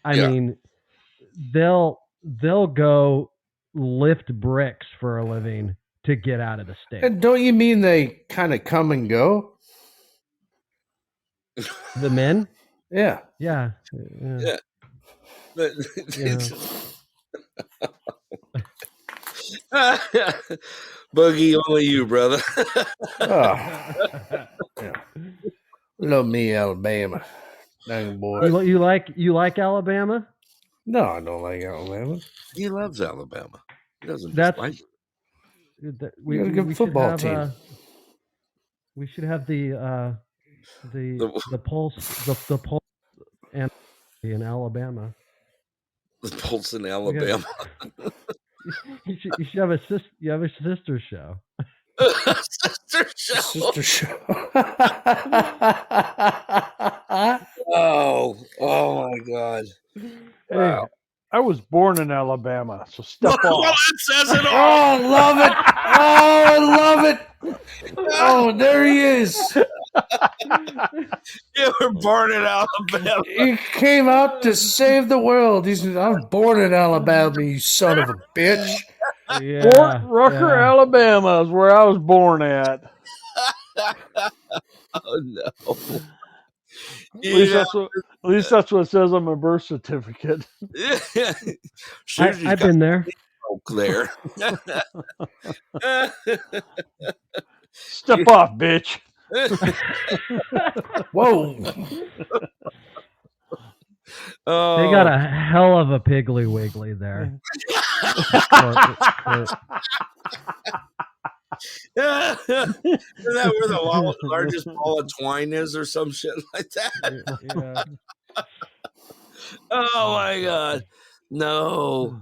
I mean, they'll go lift bricks for a living to get out of the state. And don't you mean they kind of come and go? The men? Yeah. Yeah. But, Boogie, only you, brother. Love me, Alabama. Dang boy. You like Alabama? No, I don't like Alabama. He loves Alabama. He doesn't like it. We got a good football team. We should have the pulse and in Alabama. The pulse in Alabama. You should have a sister show. Sister show. Oh my God! Wow. Hey, I was born in Alabama, so step off. That says it all. Oh, love it! Oh, I love it! Oh, there he is. You were born in Alabama. He came out to save the world. He said, "I was born in Alabama, you son of a bitch." Yeah, Fort Rucker, Alabama is where I was born at. Oh no! At least that's what it says on my birth certificate. I've been there. There. Step off, bitch. Whoa. Oh. They got a hell of a Piggly Wiggly there. Isn't that where the largest ball of twine is or some shit like that? Yeah. Oh my God. No.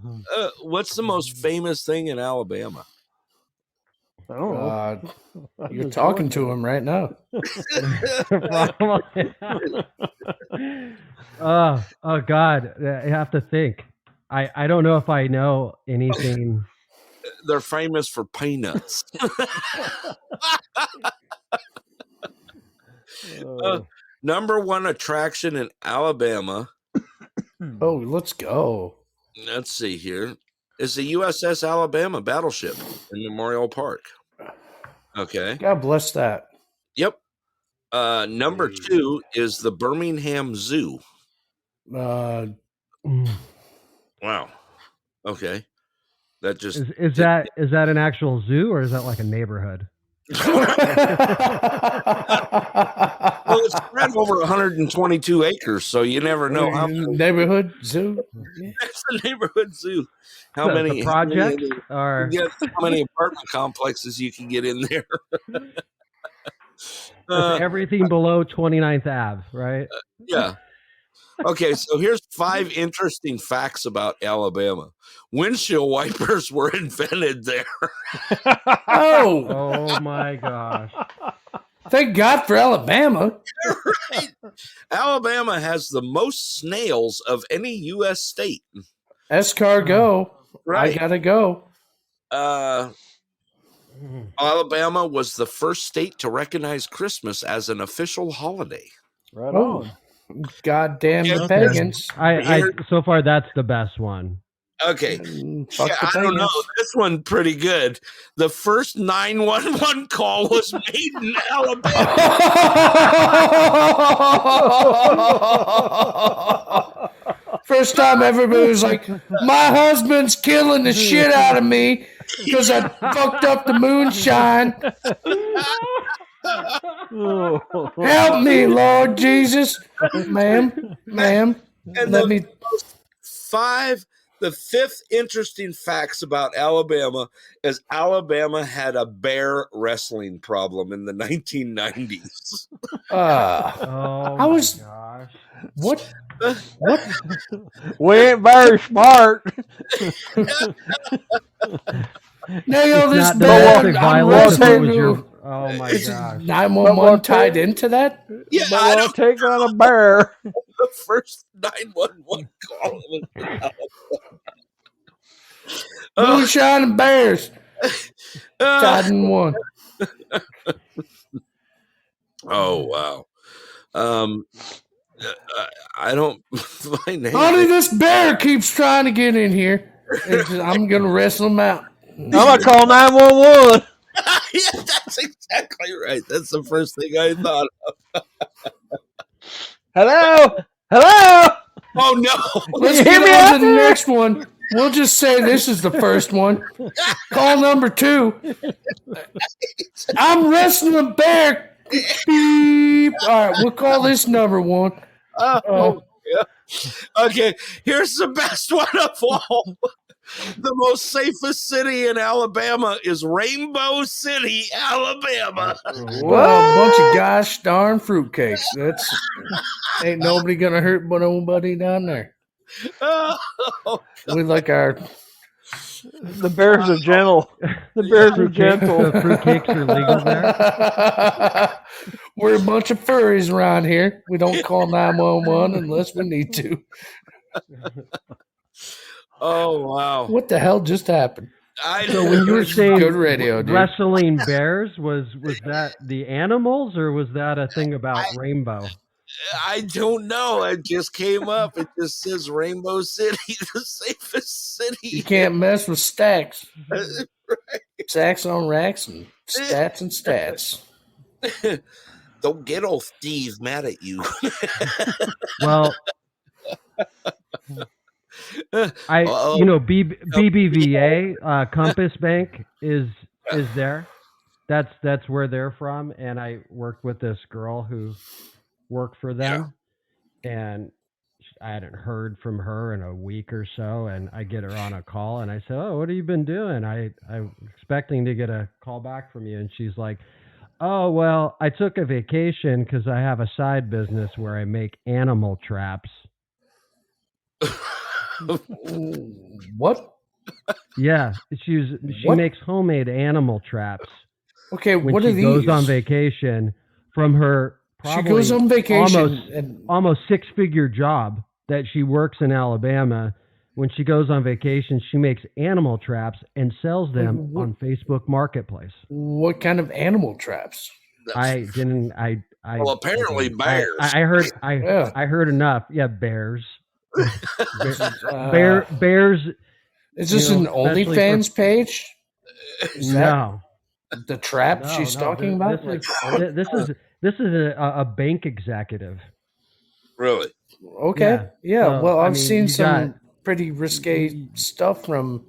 What's the most famous thing in Alabama? I don't know. You're talking to him right now. Oh God. I have to think. I don't know if I know anything. They're famous for peanuts. Number one attraction in Alabama. Oh, let's go. Let's see here. Is the USS Alabama battleship in Memorial Park. Okay. God bless that. Yep. Number two is the Birmingham Zoo. Wow. Okay. That just is that an actual zoo or is that like a neighborhood? Well, it's spread over 122 acres, so you never know how neighborhood zoo. It's a neighborhood zoo. How many projects are? Yes, how many apartment complexes you can get in there? Everything below 29th Ave, right? Yeah. Okay, so here's 5 interesting facts about Alabama. Windshield wipers were invented there. Oh, Oh my gosh. thank God for Alabama. Right. Alabama has the most snails of any U.S. state. Escargot. Right. I gotta go. Alabama was the first state to recognize Christmas as an official holiday. Right Oh, on. goddamn the Okay. pagans. I so far that's the best one. Okay. Fuck Yeah, the I don't know. pagans. This one pretty good. The first 911 call was made in Alabama. First time everybody was like, my husband's killing the shit out of me because I fucked up the moonshine. Help me, Lord Jesus. Ma'am, And let me. the 5th interesting facts about Alabama is Alabama had a bear wrestling problem in the 1990s. Oh I my was- gosh. What? We ain't very smart. Nail this Not bear. domestic I'm violence if it was wrestling your. you. Oh my Is gosh. 911 tied into that? Yeah, But I we'll don't take on a bear. the first 911 call was in Alabama. Moonshine and bears. Tied in one. Oh wow. I don't find Honey, this bear keeps trying to get in here. I'm gonna wrestle him out. I'm gonna call 911. Yeah, that's exactly right. That's the first thing I thought of. Hello? Hello? Oh no. Let's You hear get me on out to the there? next one. We'll just say this is the first one. Call number 2. I'm wrestling a bear. Beep. All right, we'll call this number 1. Oh, yeah. Okay, here's the best one of all. The most safest city in Alabama is Rainbow City, Alabama. Well, a bunch of gosh darn fruitcakes. That's ain't nobody gonna hurt but nobody down there. Oh, We like our The bears are gentle. The bears are gentle. The fruitcakes are legal there. We're a bunch of furries around here. We don't call 911 unless we need to. oh wow. What the hell just happened? So when you were saying Good radio, dude. wrestling bears, was that the animals or was that a thing about rainbow? I don't know. It just came up. It just says Rainbow City, the safest city. You can't mess with stacks. Right. Stacks on racks and stats and stats. Don't get old Steve mad at you. Well, BBVA Compass Bank is there. That's where they're from, and I worked with this girl who worked for them, and I hadn't heard from her in a week or so, and I get her on a call, and I said, "Oh, what have you been doing? I'm expecting to get a call back from you," and she's like, "Oh, well, I took a vacation because I have a side business where I make animal traps." What? Yeah, she What? makes homemade animal traps. Okay, When what she are these? goes on vacation from her She goes on vacation almost 6-figure job that she works in Alabama. When she goes on vacation, she makes animal traps and sells them on Facebook Marketplace. What kind of animal traps? Well, apparently bears. I heard enough. Yeah, bears. Bears. Is this an especially OnlyFans page? Is No. that the trap she's talking about? This is a bank executive. Really? Okay. Yeah. So, Well, I I've mean, seen you some pretty risque stuff from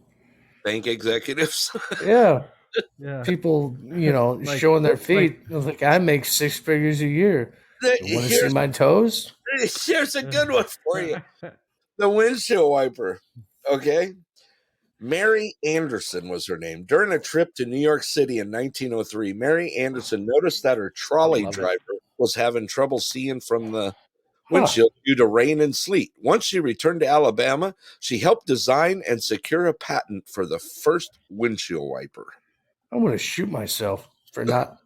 Bank executives. yeah Yeah. people, Like- showing their feet. Like I make 6 figures a year. You want to see my toes? Here's a good one for you. The windshield wiper. Okay. Mary Anderson was her name. During a trip to New York City in 1903, Mary Anderson noticed that her trolley Love it. driver was having trouble seeing from the windshield due to rain and sleet. Once she returned to Alabama, she helped design and secure a patent for the first windshield wiper. I'm going to shoot myself for not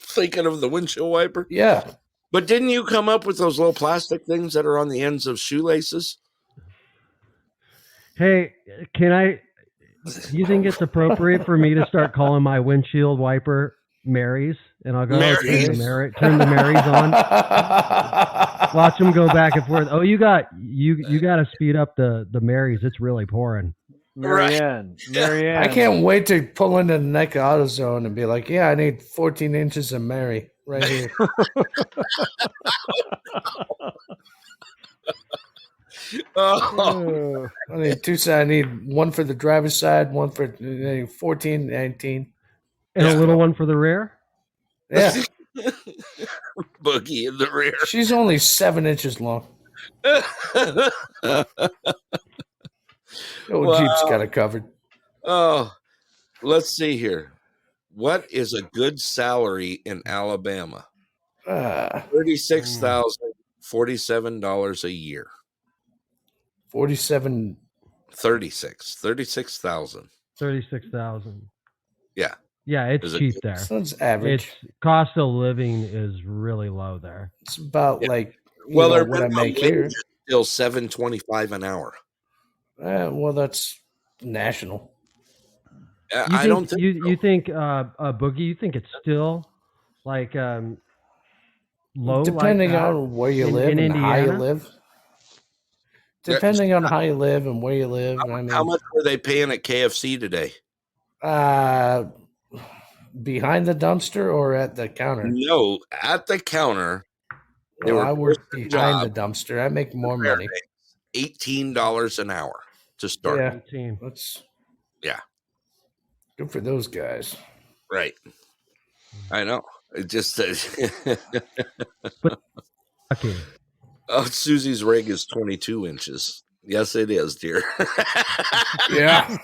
thinking of the windshield wiper. Yeah. But didn't you come up with those little plastic things that are on the ends of shoelaces? Hey, do you think it's appropriate for me to start calling my windshield wiper Marys? And I'll go, okay, turn the Marys on. Watch them go back and forth. Oh, you got to speed up the Marys. It's really pouring. Marianne. I can't wait to pull into the neck AutoZone and be like, yeah, I need 14 inches of Mary right here. I need two sides. I need one for the driver's side, one for 14, 19. And a little one for the rear? Yeah. Boogie in the rear. She's only 7 inches long. Jeep's got it covered. Oh, let's see here. What is a good salary in Alabama? $36,047 a year. 47. 36,000. 36,000. Yeah. Yeah, it's cheap there. Sounds average. Cost of living is really low there. It's about like what I make here. Still $7.25 an hour. Well, that's national. I don't think you think Boogie. You think it's still like low, depending like on where you live and Indiana? how you live. Depending on how you live and where you live. How much were they paying at KFC today? Behind the dumpster or at the counter? No, at the counter. I work behind the dumpster. I make more money. $18 an hour to start. Yeah, 18. Yeah. Good for those guys. Right. I know. It just Okay. Oh, Susie's rig is 22 inches. Yes, it is, dear. Yeah.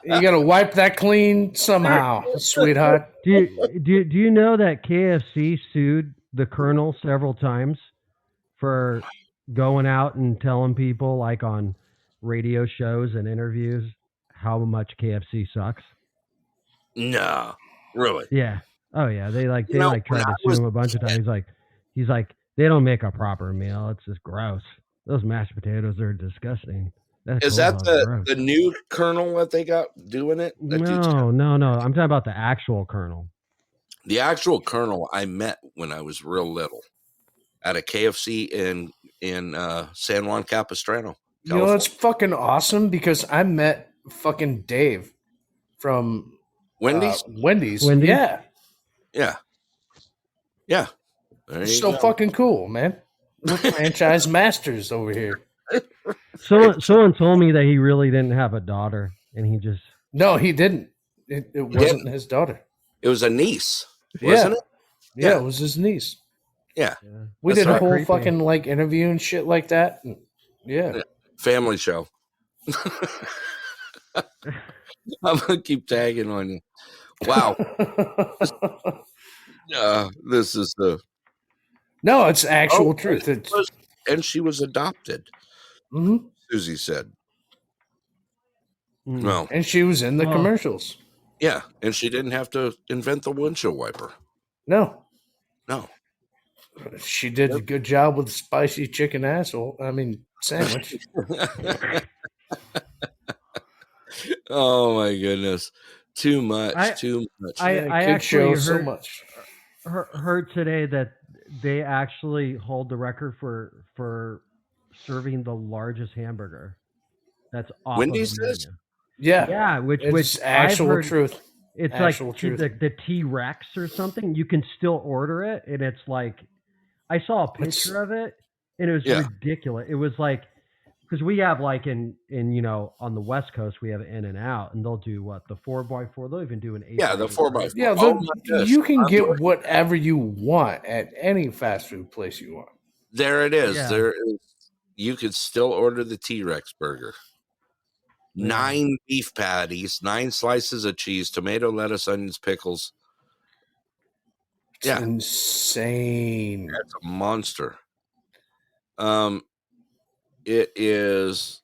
You got to wipe that clean somehow, sweetheart. Do you know that KFC sued the Colonel several times for going out and telling people, like on radio shows and interviews, how much KFC sucks? No, really? Yeah. Oh yeah. They tried to sue him a bunch of times. He's like, they don't make a proper meal. It's just gross. Those mashed potatoes are disgusting. Is that the new Colonel that they got doing it? No. I'm talking about the actual Colonel. The actual Colonel I met when I was real little at a KFC in San Juan Capistrano. California. You know, it's fucking awesome because I met fucking Dave from Wendy's. Wendy's. Yeah. Yeah. Yeah. It's so fucking cool, man. We're franchise masters over here. Someone told me that he really didn't have a daughter, and he just... No, he didn't. It wasn't his daughter. It was a niece, wasn't it? Yeah, it was his niece. Yeah. We did a whole fucking like interview and shit like that. Yeah. Family show. I'm going to keep tagging on you. Wow. This is the... No, it's actual truth. And she was adopted. Mm-hmm. Susie said. Mm. Well, and she was in the commercials. Yeah, and she didn't have to invent the windshield wiper. No. She did a good job with the spicy chicken sandwich. Oh my goodness. Too much. I actually heard, heard today that they actually hold the record for serving the largest hamburger. That's off Wendy's of the menu. Yeah, which actual heard, truth. It's actual like truth. the T-Rex or something. You can still order it, and it's like, I saw a picture of it, and it was ridiculous. It was like, because we have like in on the West Coast we have In-N-Out, and they'll do the 4x4. They'll even do an 8. Yeah, the 4x4. Yeah, you can get whatever you want at any fast food place you want. There it is. Yeah. There is. You could still order the T-Rex burger. 9 beef patties, 9 slices of cheese, tomato, lettuce, onions, pickles. Yeah. Insane. That's a monster. It is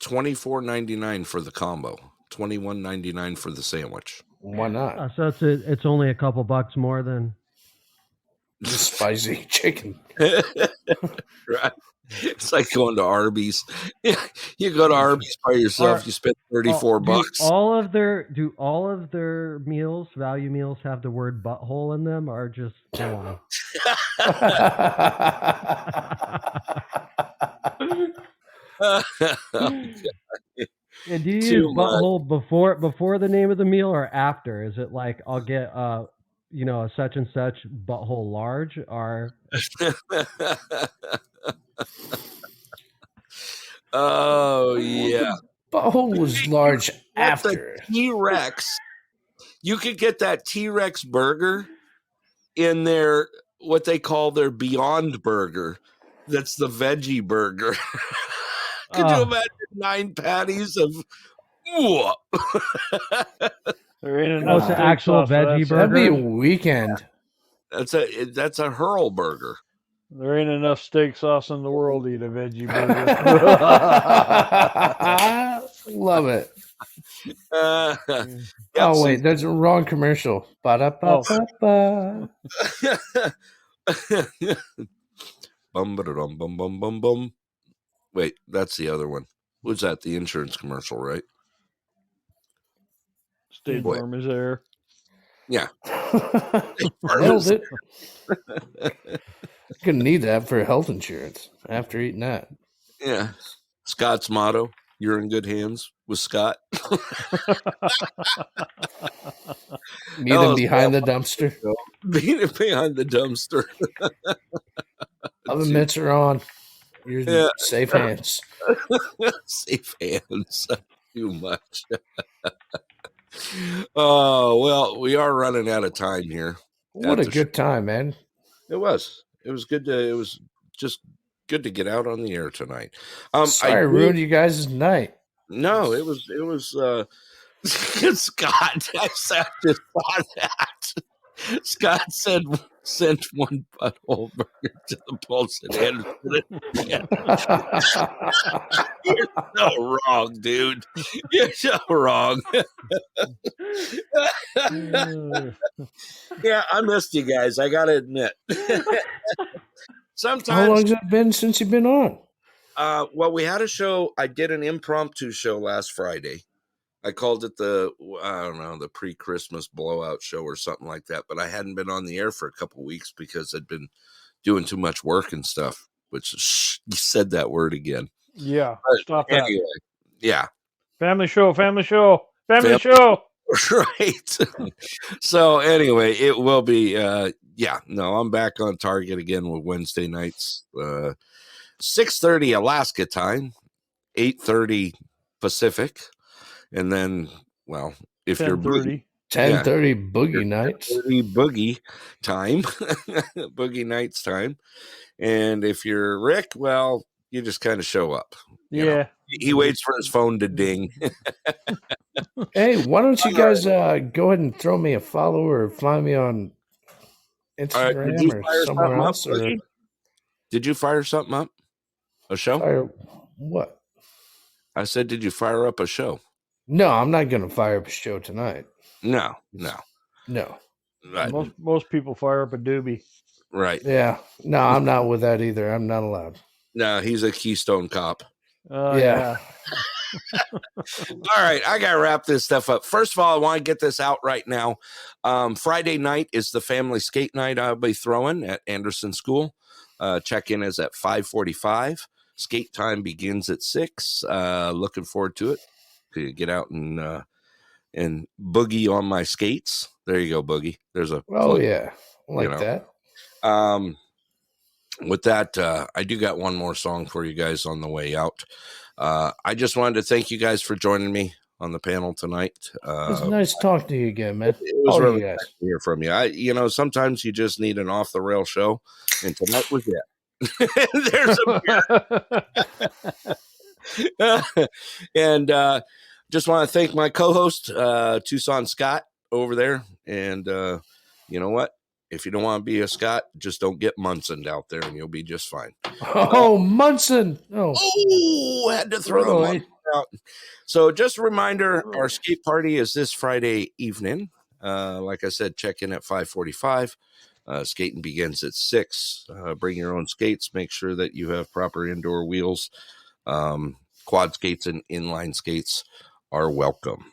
$24.99 for the combo, $21.99 for the sandwich. Why not? So it's only a couple bucks more than. The spicy chicken. Right. It's like going to Arby's. You go to Arby's by yourself, you spend $34. Do all of their meals, value meals, have the word butthole in them, or just one? And do you use butthole before the name of the meal or after? Is it like I'll get a such and such butthole large, or oh yeah, butthole was large after T-Rex. You could get that T-Rex burger in their what they call their Beyond Burger. That's the veggie burger. Could you imagine 9 patties of? There ain't it's an actual veggie burger. That'd be a weekend. That's a Hurl burger. There ain't enough steak sauce in the world to eat a veggie burger. Love it. Oh wait, that's a wrong commercial. Ba-da-ba-ba-ba. Bum bum bum bum bum bum. Wait, that's the other one. Was that the insurance commercial, right? State Farm is there. Yeah. Nailed it. Gonna need that for health insurance after eating that. Yeah. Scott's motto: "You're in good hands with Scott." Meet him behind the dumpster. Meet him behind the dumpster. Oven mitts are on. You're in safe hands. Safe hands. Too much. Oh, well, we are running out of time here. What a good time, man. It was. It was good to. It was just good to get out on the air tonight. Sorry, I ruined you guys' night. No, it was. Scott. I just thought that. Scott sent one butthole burger to the Pulse and handed it. You're so wrong, dude. You're so wrong. Yeah, I missed you guys. I gotta admit. Sometimes. How long has it been since you've been on? Well, we had a show. I did an impromptu show last Friday. I called it the pre-Christmas blowout show or something like that. But I hadn't been on the air for a couple of weeks because I'd been doing too much work and stuff. Which you said that word again. Yeah, but stop that. Anyway, yeah. Family show. Right. So anyway, it will be. I'm back on target again with Wednesday nights. 6:30 Alaska time, 8:30 Pacific. And then, well, if you're 10:30 boogie nights, boogie time, boogie nights time. And if you're Rick, well, you just kind of show up. Yeah. He waits for his phone to ding. Hey, why don't you guys go ahead and throw me a follow or find me on Instagram or somewhere else? Did you fire something up? A show? What? I said, did you fire up a show? No, I'm not going to fire up a show tonight. No. Right. Most people fire up a doobie. Right. Yeah. No, I'm not with that either. I'm not allowed. No, he's a Keystone cop. Yeah. All right, I got to wrap this stuff up. First of all, I want to get this out right now. Friday night is the family skate night I'll be throwing at Anderson School. Check-in is at 5:45. Skate time begins at 6. Looking forward to it. To get out and boogie on my skates. There you go, Boogie. There's a yeah, that. With that, I do got one more song for you guys on the way out. I just wanted to thank you guys for joining me on the panel tonight. It was nice talking to you again, man. It was really nice to hear from you. Sometimes you just need an off the rail show, and tonight was it. There's a and just want to thank my co-host Tucson Scott over there. And you know what? If you don't want to be a Scott, just don't get Munson out there, and you'll be just fine. Oh, Munson! Oh, had to throw the Munson out. So just a reminder, our skate party is this Friday evening. Like I said, check in at 5:45. Skating begins at 6. Bring your own skates. Make sure that you have proper indoor wheels. Quad skates and inline skates are welcome.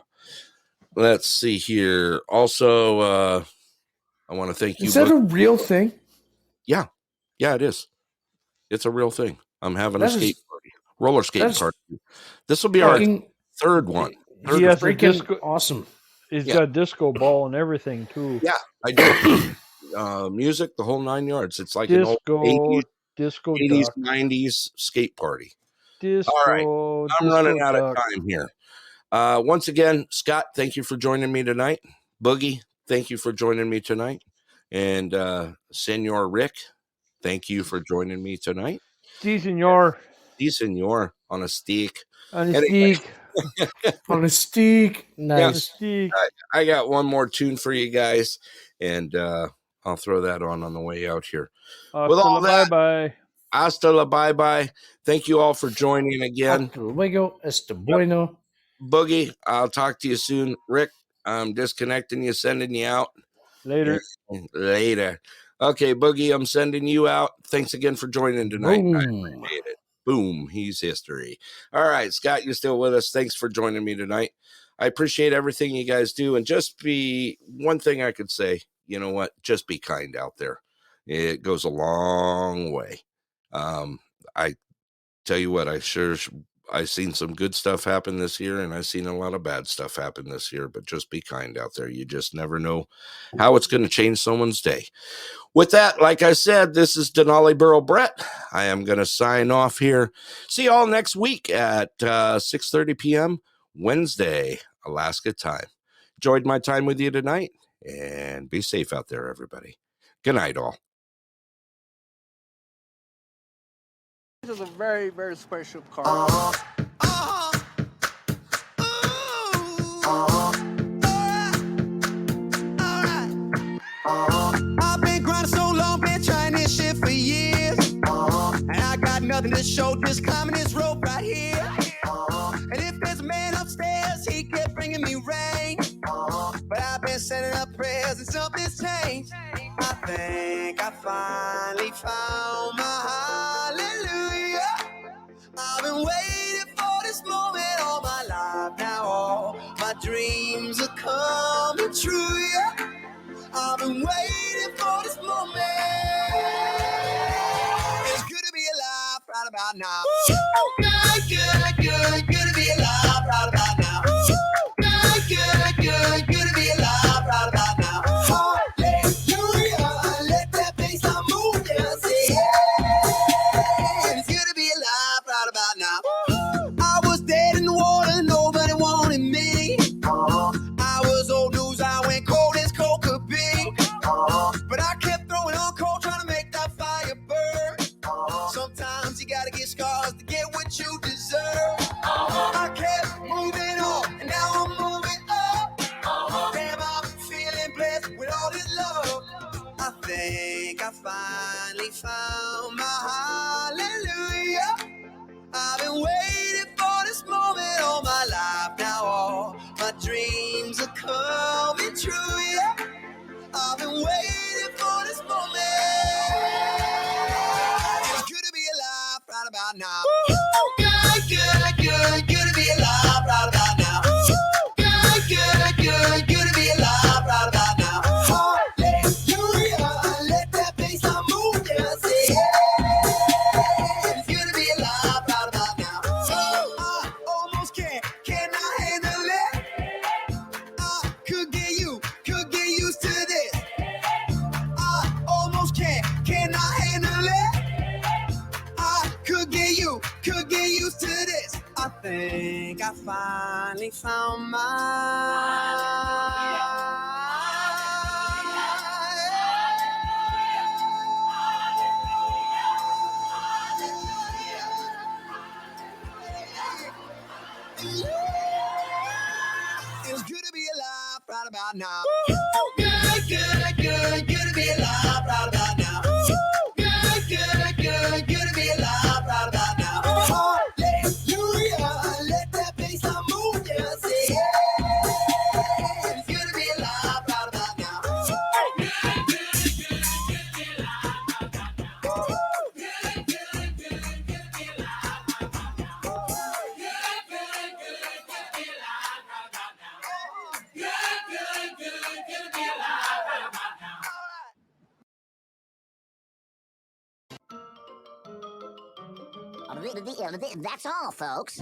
Let's see here. Also, I want to thank you. Is that a real thing? Yeah, it is. It's a real thing. I'm having a skate party, roller skate party. This will be our third one. He has a disco. Awesome. He's got a disco ball and everything too. Yeah, I do. Music, the whole 9 yards. It's like an old 80s, disco 80s, 90s skate party. Disco, all right, I'm running out of time here. Once again, Scott, thank you for joining me tonight. Boogie, thank you for joining me tonight. And Senor Rick, thank you for joining me tonight. Si, senor. Si, senor. On a steak. On a steak. On a steak. Nice. Yeah, I got one more tune for you guys, and I'll throw that on the way out here. With all that, bye-bye. Hasta la bye-bye. Thank you all for joining again. Hasta luego, este bueno. Boogie, I'll talk to you soon. Rick, I'm disconnecting you, sending you out. Later. Okay, Boogie, I'm sending you out. Thanks again for joining tonight. Boom. I appreciate it. Boom. He's history. All right, Scott, you're still with us. Thanks for joining me tonight. I appreciate everything you guys do. And just be one thing I could say, you know what? Just be kind out there. It goes a long way. I tell you what, I've seen some good stuff happen this year, and I've seen a lot of bad stuff happen this year, but just be kind out there. You just never know how it's going to change someone's day. With that, like I said, this is Denali Burrow Brett. I am going to sign off here. See you all next week at 6:30 p.m. Wednesday, Alaska time. Enjoyed my time with you tonight, and be safe out there, everybody. Good night, all. This is a very, very special card. I've been grinding so long, been trying this shit for years. And I got nothing to show, just climbing this rope right here. And if there's a man upstairs, he kept bringing me rain. But I've been sending up prayers and something's changed. I think I finally found my hallelujah. I've been waiting for this moment all my life. Now all my dreams are coming true, yeah. I've been waiting for this moment. It's good to be alive right about now. Good to be alive right about now. Good to be alive right about now. Hallelujah, let that bass line move, yeah, say yeah. It's good to be alive right about now. I was dead in the water, nobody wanted me. I was old news, I went cold as cold could be. But I kept throwing on cold, trying to make that fire burn. Sometimes you gotta get scars to get what you deserve. I kept moving on, and now I'm moving up. Damn, I'm feeling blessed with all this love. I think I finally found my hallelujah. I've been waiting for this moment all my life. Now all my dreams are coming true, yeah. I've been waiting for this moment. It's good to be alive right about now. Good to be alive right about now. Good to be alive right about now. Hallelujah, let that bass line move, yeah, say yeah. It's good to be alive right about now. I almost cannot handle it. I could get used to this. I almost cannot handle it. I could get used to this. I think I finally found It's good to be alive right about now. Good. good, good to be alive right about now. Good, good, good, good to be alive right about now. Hallelujah, let that bass line move, yeah, say yeah. It's good to be alive right about now. That's all, folks.